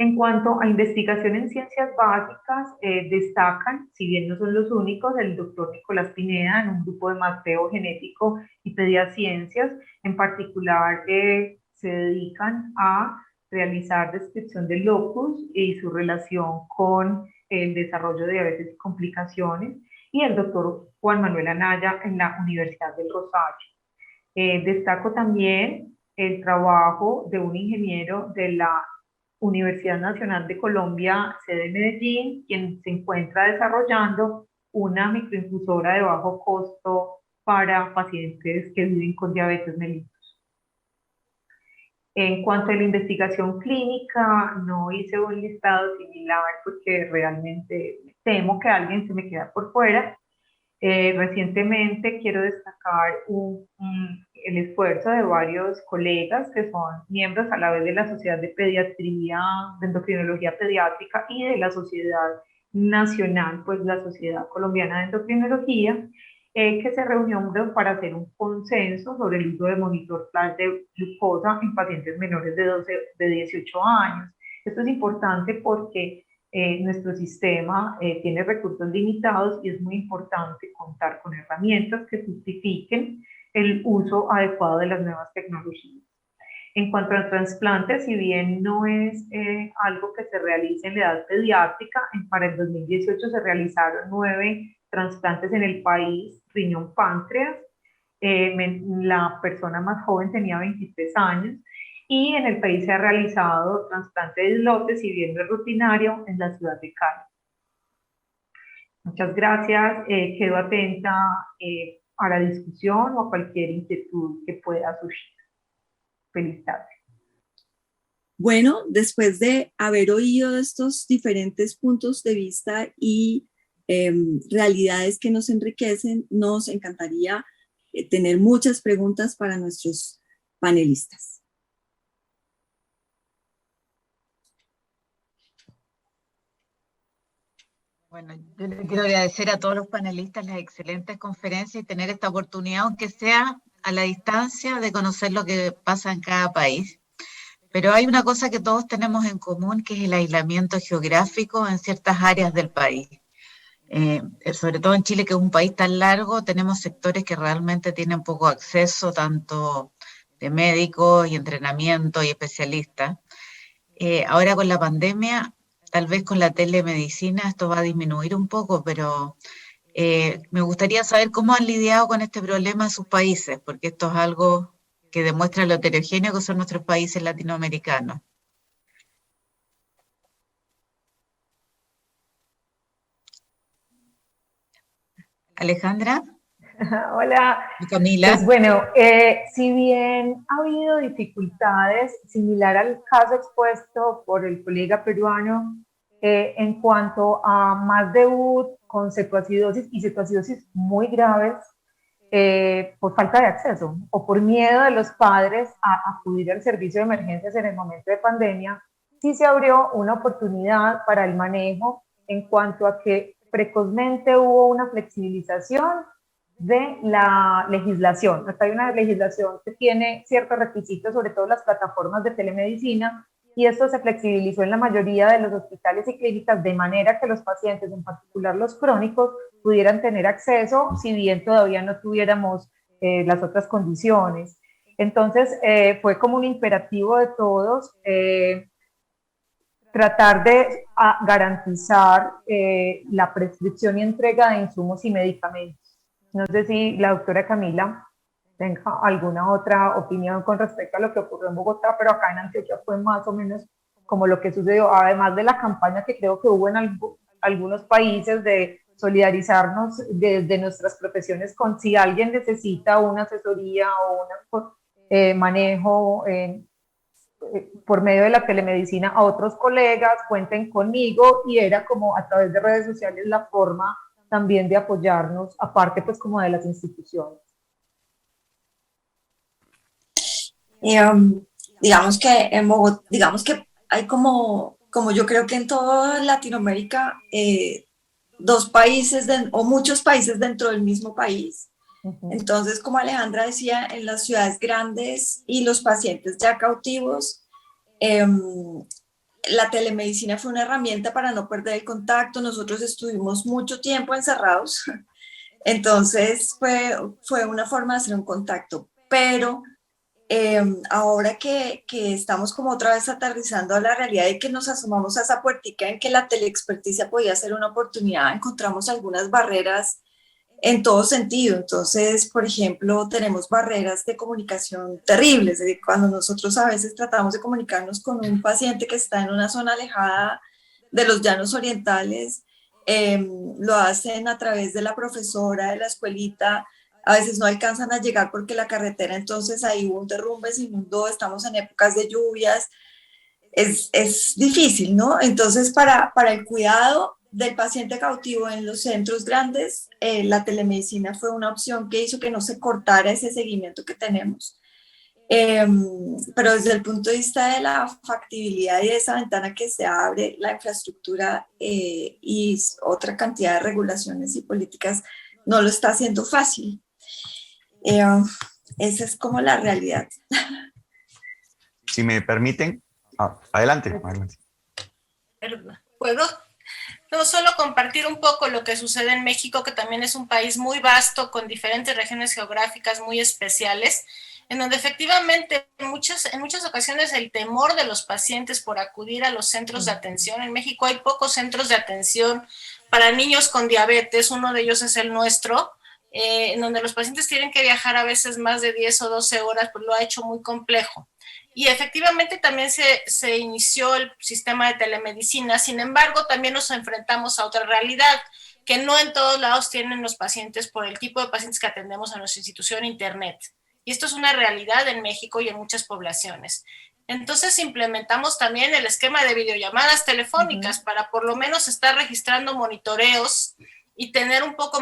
En cuanto a investigación en ciencias básicas, destacan, si bien no son los únicos, el doctor Nicolás Pineda en un grupo de mapeo genético y pediaciencias. En particular, se dedican a realizar descripción del locus y su relación con el desarrollo de diabetes y complicaciones. Y el doctor Juan Manuel Anaya en la Universidad del Rosario. Destaco también el trabajo de un ingeniero de la Universidad Nacional de Colombia, sede de Medellín, quien se encuentra desarrollando una microinfusora de bajo costo para pacientes que viven con diabetes mellitus. En cuanto a la investigación clínica, no hice un listado similar porque realmente temo que alguien se me queda por fuera. Recientemente quiero destacar el esfuerzo de varios colegas que son miembros a la vez de la Sociedad de Pediatría, de Endocrinología Pediátrica y de la Sociedad Nacional, pues la Sociedad Colombiana de Endocrinología, que se reunió para hacer un consenso sobre el uso de monitor flash de glucosa en pacientes menores de 18 años. Esto es importante porque nuestro sistema tiene recursos limitados y es muy importante contar con herramientas que justifiquen el uso adecuado de las nuevas tecnologías. En cuanto al trasplante, si bien no es algo que se realice en la edad pediátrica, para el 2018 se realizaron 9 trasplantes en el país, riñón-páncreas. La persona más joven tenía 23 años. Y en el país se ha realizado trasplante de islotes, si bien no es rutinario, en la ciudad de Cali. Muchas gracias. Quedo atenta a la discusión o a cualquier inquietud que pueda surgir. Feliz tarde. Bueno, después de haber oído estos diferentes puntos de vista y realidades que nos enriquecen, nos encantaría tener muchas preguntas para nuestros panelistas. Bueno, yo le quiero agradecer a todos los panelistas las excelentes conferencias y tener esta oportunidad, aunque sea a la distancia, de conocer lo que pasa en cada país. Pero hay una cosa que todos tenemos en común, que es el aislamiento geográfico en ciertas áreas del país. Sobre todo en Chile, que es un país tan largo, tenemos sectores que realmente tienen poco acceso, tanto de médicos y entrenamiento y especialistas. Ahora con la pandemia, tal vez con la telemedicina esto va a disminuir un poco, pero me gustaría saber cómo han lidiado con este problema en sus países, porque esto es algo que demuestra lo heterogéneo que son nuestros países latinoamericanos. Alejandra. Hola. Camila. Pues bueno, si bien ha habido dificultades similar al caso expuesto por el colega peruano en cuanto a más debut con cetoacidosis y cetoacidosis muy graves por falta de acceso o por miedo de los padres a acudir al servicio de emergencias en el momento de pandemia, sí se abrió una oportunidad para el manejo en cuanto a que precozmente hubo una flexibilización de la legislación. Hasta hay una legislación que tiene ciertos requisitos, sobre todo las plataformas de telemedicina, y esto se flexibilizó en la mayoría de los hospitales y clínicas de manera que los pacientes, en particular los crónicos, pudieran tener acceso, si bien todavía no tuviéramos las otras condiciones. Entonces, fue como un imperativo de todos tratar de garantizar la prescripción y entrega de insumos y medicamentos. No sé si la doctora Camila tenga alguna otra opinión con respecto a lo que ocurrió en Bogotá, pero acá en Antioquia fue más o menos como lo que sucedió, además de la campaña que creo que hubo en algunos países de solidarizarnos desde nuestras profesiones con si alguien necesita una asesoría o un manejo por medio de la telemedicina a otros colegas, cuenten conmigo, y era como a través de redes sociales la forma también de apoyarnos, aparte pues como de las instituciones. Digamos que en Bogotá, digamos que hay como yo creo que en toda Latinoamérica, dos países o muchos países dentro del mismo país. Entonces, como Alejandra decía, en las ciudades grandes y los pacientes ya cautivos, la telemedicina fue una herramienta para no perder el contacto. Nosotros estuvimos mucho tiempo encerrados, entonces fue una forma de hacer un contacto, pero ahora que estamos como otra vez aterrizando a la realidad y que nos asomamos a esa puertica en que la teleexperticia podía ser una oportunidad, encontramos algunas barreras en todo sentido. Entonces, por ejemplo, tenemos barreras de comunicación terribles. Es decir, cuando nosotros a veces tratamos de comunicarnos con un paciente que está en una zona alejada de los llanos orientales, lo hacen a través de la profesora de la escuelita. A veces no alcanzan a llegar porque la carretera, entonces ahí hubo un derrumbe, se inundó, estamos en épocas de lluvias, es difícil, ¿no? Entonces, para el cuidado del paciente cautivo en los centros grandes, la telemedicina fue una opción que hizo que no se cortara ese seguimiento que tenemos. Pero desde el punto de vista de la factibilidad y de esa ventana que se abre, la infraestructura y otra cantidad de regulaciones y políticas no lo está haciendo fácil. Esa es como la realidad. Si me permiten, adelante. ¿Puedo? No, solo compartir un poco lo que sucede en México, que también es un país muy vasto, con diferentes regiones geográficas muy especiales, en donde efectivamente en muchas ocasiones el temor de los pacientes por acudir a los centros de atención. En México hay pocos centros de atención para niños con diabetes, uno de ellos es el nuestro, en donde los pacientes tienen que viajar a veces más de 10 o 12 horas, pues lo ha hecho muy complejo. Y efectivamente también se inició el sistema de telemedicina. Sin embargo, también nos enfrentamos a otra realidad, que no en todos lados tienen los pacientes, por el tipo de pacientes que atendemos a nuestra institución, internet. Y esto es una realidad en México y en muchas poblaciones. Entonces implementamos también el esquema de videollamadas telefónicas para por lo menos estar registrando monitoreos y tener un poco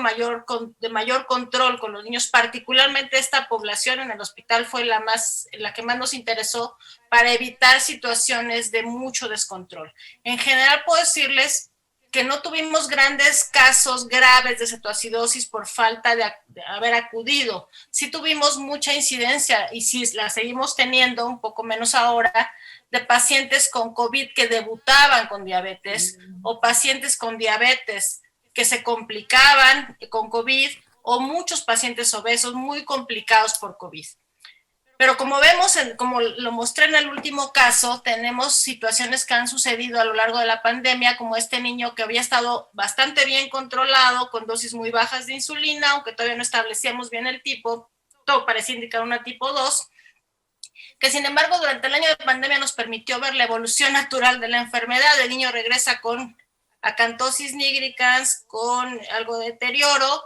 de mayor control con los niños. Particularmente esta población en el hospital fue la que más nos interesó para evitar situaciones de mucho descontrol. En general puedo decirles que no tuvimos grandes casos graves de cetoacidosis por falta de haber acudido. Sí tuvimos mucha incidencia, y sí la seguimos teniendo, un poco menos ahora, de pacientes con COVID que debutaban con diabetes o pacientes con diabetes que se complicaban con COVID, o muchos pacientes obesos muy complicados por COVID. Pero como vemos, como lo mostré en el último caso, tenemos situaciones que han sucedido a lo largo de la pandemia, como este niño que había estado bastante bien controlado, con dosis muy bajas de insulina, aunque todavía no establecíamos bien el tipo, todo parecía indicar una tipo 2, que sin embargo durante el año de pandemia nos permitió ver la evolución natural de la enfermedad. El niño regresa con acantosis nigricans, con algo de deterioro,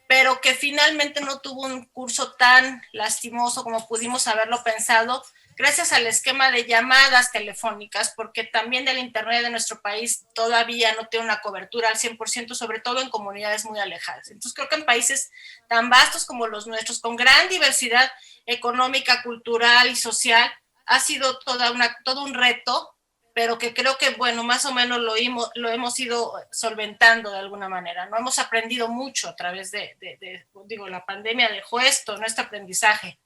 pero que finalmente no tuvo un curso tan lastimoso como pudimos haberlo pensado, gracias al esquema de llamadas telefónicas, porque también el internet de nuestro país todavía no tiene una cobertura al 100%, sobre todo en comunidades muy alejadas. Entonces creo que en países tan vastos como los nuestros, con gran diversidad económica, cultural y social, ha sido todo un reto, pero que creo que, bueno, más o menos lo hemos ido solventando de alguna manera. No hemos aprendido mucho a través la pandemia dejó esto, nuestro aprendizaje.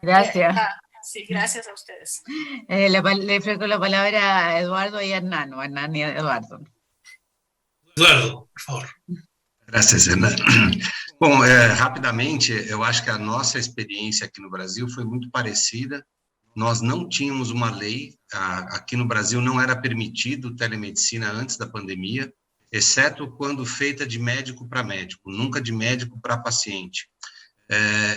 Gracias. Sí, gracias a ustedes. Le ofrezco la palabra a Eduardo y a Hernán, o a Hernán y a Eduardo. Eduardo, por favor. Graças, Renan. Bom, rapidamente, eu acho que a nossa experiência aqui no Brasil foi muito parecida. Nós não tínhamos uma lei, aqui no Brasil não era permitido telemedicina antes da pandemia, exceto quando feita de médico para médico, nunca de médico para paciente.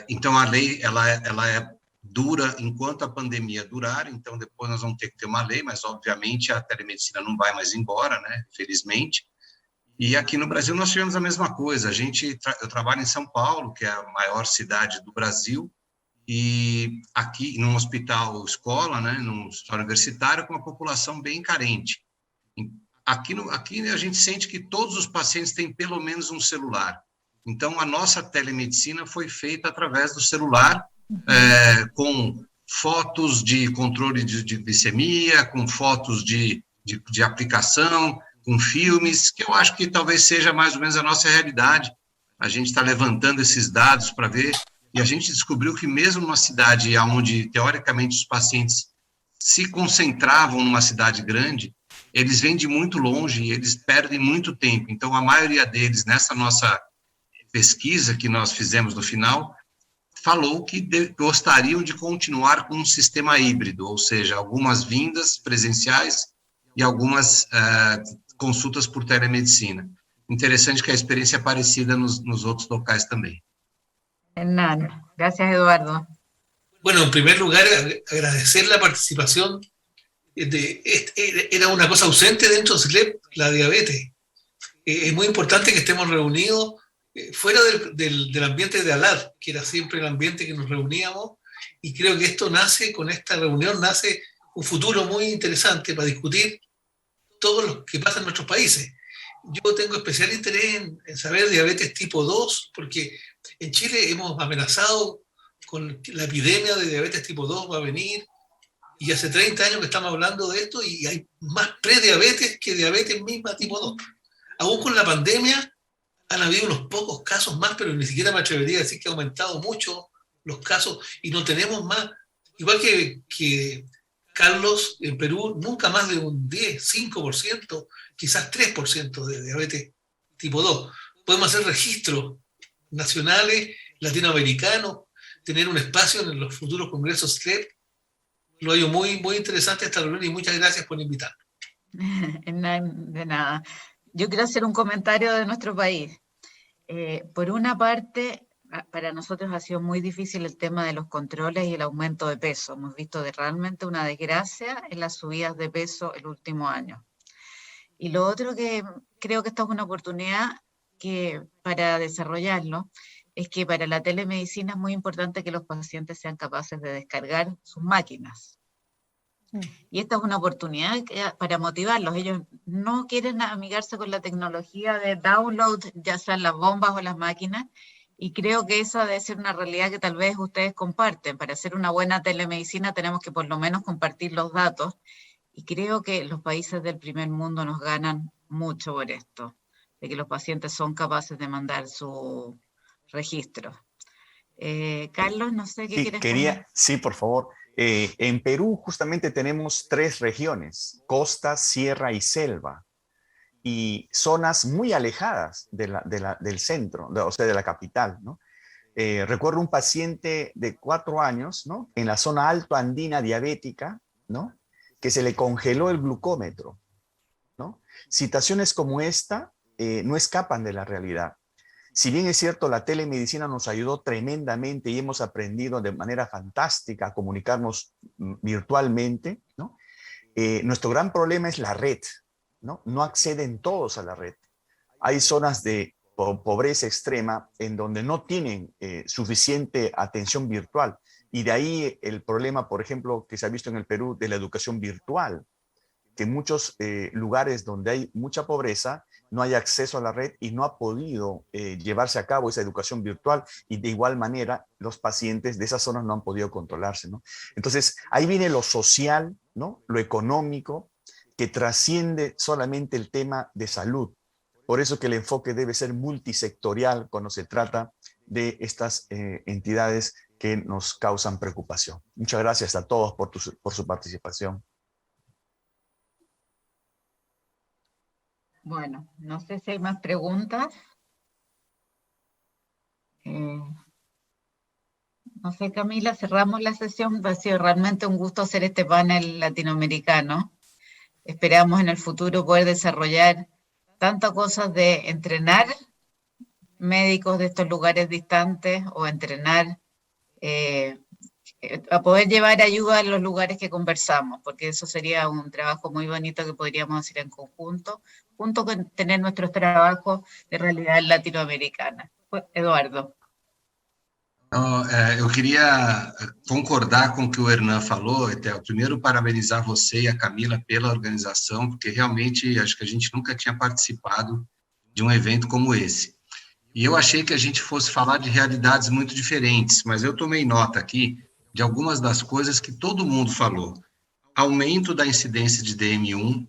Então, a lei ela é dura enquanto a pandemia durar, então depois nós vamos ter que ter uma lei, mas obviamente a telemedicina não vai mais embora, né, felizmente. E aqui no Brasil nós tivemos a mesma coisa. Eu trabalho em São Paulo, que é a maior cidade do Brasil, e aqui num hospital escola, né, num hospital universitário, com uma população bem carente. Aqui a gente sente que todos os pacientes têm pelo menos um celular. Então, a nossa telemedicina foi feita através do celular, com fotos de controle de glicemia, com fotos de aplicação, com filmes, que eu acho que talvez seja mais ou menos a nossa realidade. A gente está levantando esses dados para ver, e a gente descobriu que mesmo numa cidade onde, teoricamente, os pacientes se concentravam numa cidade grande, eles vêm de muito longe e eles perdem muito tempo. Então, a maioria deles, nessa nossa pesquisa que nós fizemos no final, falou que gostariam de continuar com um sistema híbrido, ou seja, algumas vindas presenciais e algumas consultas por telemedicina. Interessante que a experiência é parecida nos outros locais também. Hernán, gracias Eduardo. Bueno, en primer lugar, agradecer la participación. Era una cosa ausente dentro de SLEP, la diabetes. Es muy importante que estemos reunidos fuera del ambiente de ALAD, que era siempre el ambiente que nos reuníamos, y creo que esto nace, con esta reunión nace un futuro muy interesante para discutir todo lo que pasa en nuestros países. Yo tengo especial interés en saber diabetes tipo 2, porque en Chile hemos amenazado con la epidemia de diabetes tipo 2 va a venir, y hace 30 años que estamos hablando de esto, y hay más prediabetes que diabetes misma tipo 2. Aún con la pandemia han habido unos pocos casos más, pero ni siquiera me atrevería a decir que ha aumentado mucho los casos, y no tenemos más, igual que Carlos, en Perú, nunca más de un 10, 5%, quizás 3% de diabetes tipo 2. Podemos hacer registros nacionales, latinoamericanos, tener un espacio en los futuros congresos SLEP. Lo hallo muy, muy interesante esta reunión y muchas gracias por invitarme. De nada. Yo quiero hacer un comentario de nuestro país. Por una parte, para nosotros ha sido muy difícil el tema de los controles y el aumento de peso. Hemos visto realmente una desgracia en las subidas de peso el último año. Y lo otro que creo que esta es una oportunidad para desarrollarlo, es que para la telemedicina es muy importante que los pacientes sean capaces de descargar sus máquinas. Y esta es una oportunidad para motivarlos. Ellos no quieren amigarse con la tecnología de download, ya sean las bombas o las máquinas, y creo que esa debe ser una realidad que tal vez ustedes comparten. Para hacer una buena telemedicina tenemos que por lo menos compartir los datos, y creo que los países del primer mundo nos ganan mucho por esto, de que los pacientes son capaces de mandar su registro. Carlos, no sé qué quieres comentar. Sí, por favor. En Perú justamente tenemos 3 regiones, costa, sierra y selva, y zonas muy alejadas del centro, o sea, de la capital, ¿no? Recuerdo un paciente de 4 años, ¿no? En la zona alto andina diabética, ¿no? Que se le congeló el glucómetro, ¿no? Situaciones como esta no escapan de la realidad. Si bien es cierto, la telemedicina nos ayudó tremendamente y hemos aprendido de manera fantástica a comunicarnos virtualmente, ¿no? Nuestro gran problema es la red, ¿no? No acceden todos a la red. Hay zonas de pobreza extrema en donde no tienen suficiente atención virtual. Y de ahí el problema, por ejemplo, que se ha visto en el Perú de la educación virtual, que en muchos lugares donde hay mucha pobreza no hay acceso a la red y no ha podido llevarse a cabo esa educación virtual, y de igual manera los pacientes de esas zonas no han podido controlarse, ¿no? Entonces ahí viene lo social, ¿no? Lo económico, que trasciende solamente el tema de salud. Por eso que el enfoque debe ser multisectorial cuando se trata de estas entidades que nos causan preocupación. Muchas gracias a todos por su participación. Bueno, no sé si hay más preguntas. No sé, Camila, cerramos la sesión. Ha sido realmente un gusto hacer este panel latinoamericano. Esperamos en el futuro poder desarrollar tantas cosas de entrenar médicos de estos lugares distantes o entrenar a poder llevar ayuda a los lugares que conversamos, porque eso sería un trabajo muy bonito que podríamos hacer en conjunto, junto con tener nuestros trabajos de realidad latinoamericana. Eduardo. Eu queria concordar com o que o Hernán falou, Etel. Primeiro, parabenizar você e a Camila pela organização, porque realmente acho que a gente nunca tinha participado de um evento como esse. E eu achei que a gente fosse falar de realidades muito diferentes, mas eu tomei nota aqui de algumas das coisas que todo mundo falou. Aumento da incidência de DM1,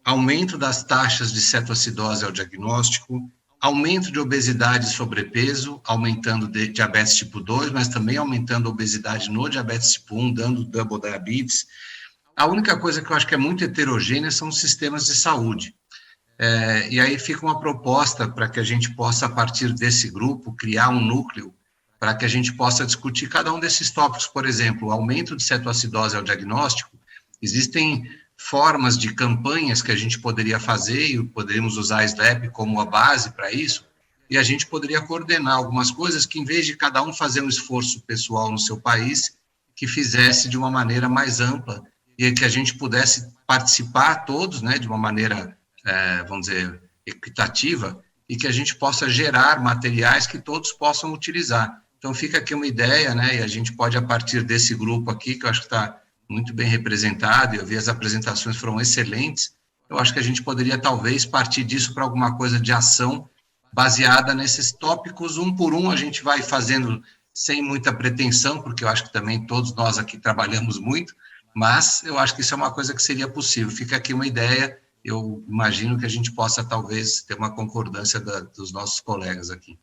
aumento das taxas de cetoacidose ao diagnóstico, aumento de obesidade e sobrepeso, aumentando diabetes tipo 2, mas também aumentando a obesidade no diabetes tipo 1, dando double diabetes, A única coisa que eu acho que é muito heterogênea são os sistemas de saúde. E aí fica uma proposta para que a gente possa, a partir desse grupo, criar um núcleo para que a gente possa discutir cada um desses tópicos. Por exemplo, o aumento de cetoacidose ao diagnóstico. Existem formas de campanhas que a gente poderia fazer, e poderíamos usar a SLAP como a base para isso, e a gente poderia coordenar algumas coisas que, em vez de cada um fazer um esforço pessoal no seu país, que fizesse de uma maneira mais ampla, e que a gente pudesse participar todos, né, de uma maneira, vamos dizer, equitativa, e que a gente possa gerar materiais que todos possam utilizar. Então, fica aqui uma ideia, né, e a gente pode, a partir desse grupo aqui, que eu acho que está muito bem representado, e eu vi as apresentações foram excelentes, eu acho que a gente poderia, talvez, partir disso para alguma coisa de ação baseada nesses tópicos, um por um, a gente vai fazendo sem muita pretensão, porque eu acho que também todos nós aqui trabalhamos muito, mas eu acho que isso é uma coisa que seria possível. Fica aqui uma ideia, eu imagino que a gente possa, talvez, ter uma concordância dos nossos colegas aqui.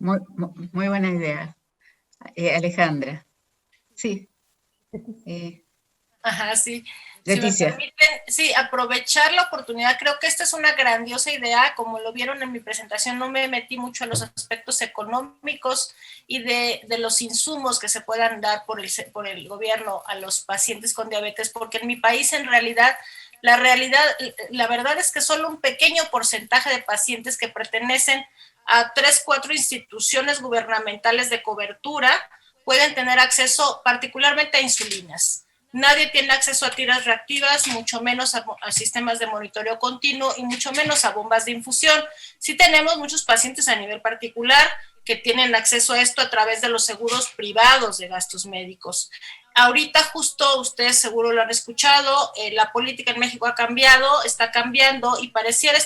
Muy buena idea. Alejandra. Sí. Ajá, sí. Leticia. Si me permiten, sí, aprovechar la oportunidad. Creo que esta es una grandiosa idea. Como lo vieron en mi presentación, no me metí mucho a los aspectos económicos y de los insumos que se puedan dar por el gobierno a los pacientes con diabetes, porque en mi país, en realidad, la verdad es que solo un pequeño porcentaje de pacientes que pertenecen a 3-4 instituciones gubernamentales de cobertura pueden tener acceso particularmente a insulinas. Nadie tiene acceso a tiras reactivas, mucho menos a sistemas de monitoreo continuo y mucho menos a bombas de infusión. Sí tenemos muchos pacientes a nivel particular que tienen acceso a esto a través de los seguros privados de gastos médicos. Ahorita justo ustedes seguro lo han escuchado, la política en México ha cambiado, está cambiando y pareciera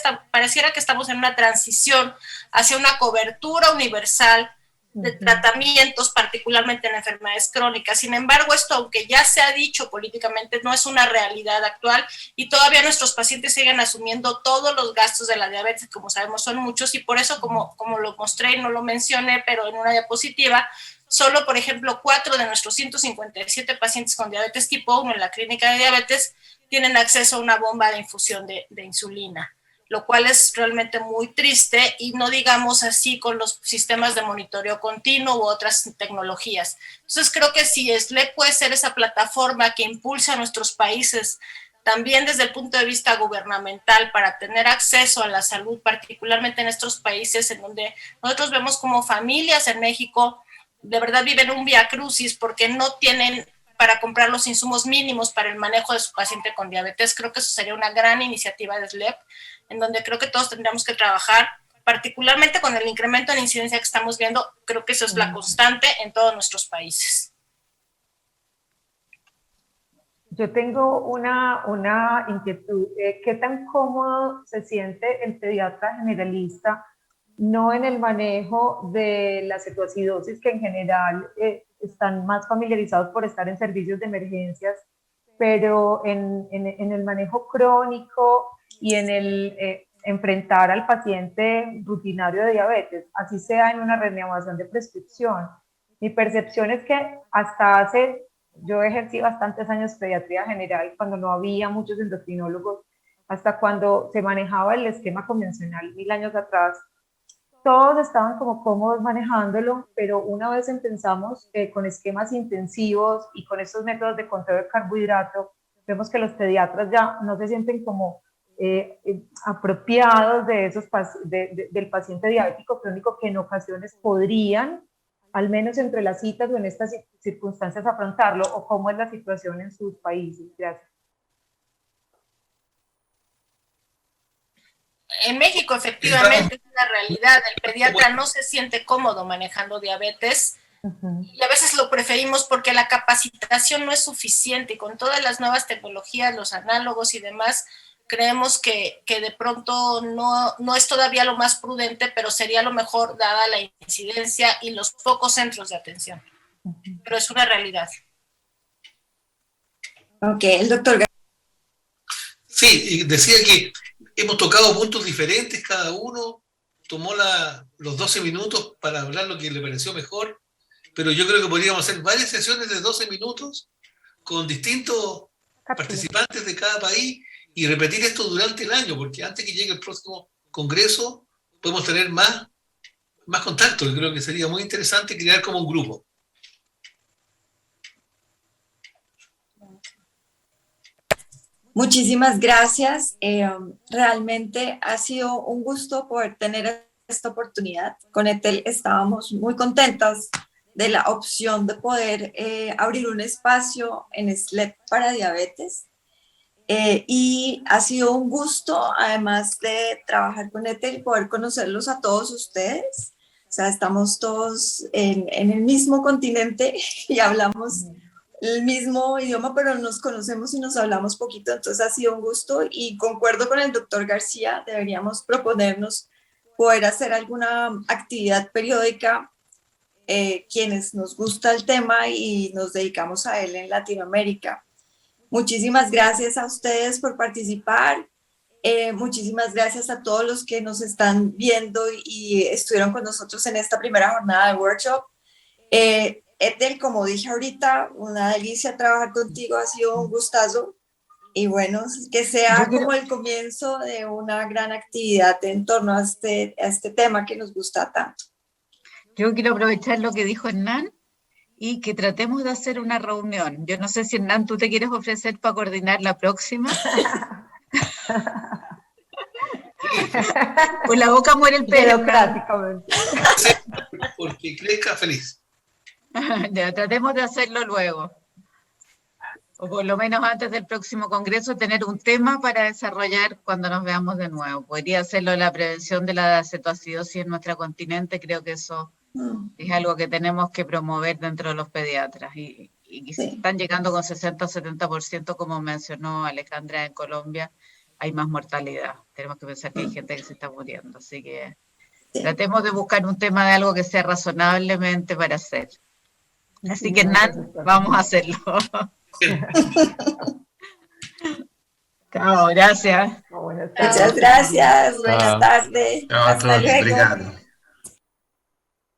que estamos en una transición hacia una cobertura universal de tratamientos, particularmente en enfermedades crónicas. Sin embargo, esto, aunque ya se ha dicho políticamente, no es una realidad actual y todavía nuestros pacientes siguen asumiendo todos los gastos de la diabetes, que como sabemos son muchos, y por eso, como lo mostré y no lo mencioné, pero en una diapositiva, solo, por ejemplo, 4 de nuestros 157 pacientes con diabetes tipo 1 en la clínica de diabetes tienen acceso a una bomba de infusión de insulina, lo cual es realmente muy triste, y no digamos así con los sistemas de monitoreo continuo u otras tecnologías. Entonces creo que si SLEP puede ser esa plataforma que impulsa a nuestros países también desde el punto de vista gubernamental para tener acceso a la salud, particularmente en estos países en donde nosotros vemos como familias en México de verdad viven un viacrucis porque no tienen para comprar los insumos mínimos para el manejo de su paciente con diabetes. Creo que eso sería una gran iniciativa de SLEP, en donde creo que todos tendríamos que trabajar, particularmente con el incremento en incidencia que estamos viendo. Creo que eso es la constante en todos nuestros países. Yo tengo una inquietud. ¿Qué tan cómodo se siente el pediatra generalista, no en el manejo de la cetoacidosis, que en general están más familiarizados por estar en servicios de emergencias, pero en el manejo crónico y en el enfrentar al paciente rutinario de diabetes, así sea en una renovación de prescripción? Mi percepción es que yo ejercí bastantes años pediatría general cuando no había muchos endocrinólogos, hasta cuando se manejaba el esquema convencional 1000 años atrás. Todos estaban como cómodos manejándolo, pero una vez empezamos con esquemas intensivos y con estos métodos de conteo de carbohidrato, vemos que los pediatras ya no se sienten como apropiados del paciente diabético crónico, que en ocasiones podrían, al menos entre las citas o en estas circunstancias, afrontarlo. ¿O cómo es la situación en sus países? Gracias. En México, efectivamente, es una realidad. El pediatra no se siente cómodo manejando diabetes y a veces lo preferimos porque la capacitación no es suficiente, y con todas las nuevas tecnologías, los análogos y demás, creemos que de pronto no es todavía lo más prudente, pero sería lo mejor dada la incidencia y los pocos centros de atención. Pero es una realidad. Ok, el doctor. Sí, y decía que hemos tocado puntos diferentes, cada uno tomó los 12 minutos para hablar lo que le pareció mejor, pero yo creo que podríamos hacer varias sesiones de 12 minutos con distintos participantes de cada país y repetir esto durante el año, porque antes que llegue el próximo congreso podemos tener más contacto. Yo creo que sería muy interesante crear como un grupo. Muchísimas gracias. Realmente ha sido un gusto poder tener esta oportunidad. Con Ethel estábamos muy contentas de la opción de poder abrir un espacio en SLEP para diabetes. Y ha sido un gusto, además de trabajar con Ethel, poder conocerlos a todos ustedes. O sea, estamos todos en el mismo continente y hablamos el mismo idioma, pero nos conocemos y nos hablamos poquito, entonces ha sido un gusto y concuerdo con el doctor García, deberíamos proponernos poder hacer alguna actividad periódica, quienes nos gusta el tema y nos dedicamos a él en Latinoamérica. Muchísimas gracias a ustedes por participar, muchísimas gracias a todos los que nos están viendo y estuvieron con nosotros en esta primera jornada de workshop. Ethel, como dije ahorita, una delicia trabajar contigo, ha sido un gustazo y bueno, que sea como el comienzo de una gran actividad en torno a este tema que nos gusta tanto. Yo quiero aprovechar lo que dijo Hernán y que tratemos de hacer una reunión. Yo no sé si Hernán, tú te quieres ofrecer para coordinar la próxima. Pues la boca muere el pelo. Democráticamente. Porque crezca feliz. Ya, tratemos de hacerlo luego. O por lo menos antes del próximo congreso, tener un tema para desarrollar cuando nos veamos de nuevo. Podría hacerlo la prevención de la cetoacidosis en nuestro continente. Creo que eso es algo que tenemos que promover dentro de los pediatras. Y si están llegando con 60 o 70%, como mencionó Alejandra, en Colombia, hay más mortalidad. Tenemos que pensar que hay gente que se está muriendo. Así que tratemos de buscar un tema de algo que sea razonablemente para hacer. Así que, Hernán, vamos a hacerlo. Chao, gracias. Muchas gracias, buenas tardes. Chao a todos, obrigado.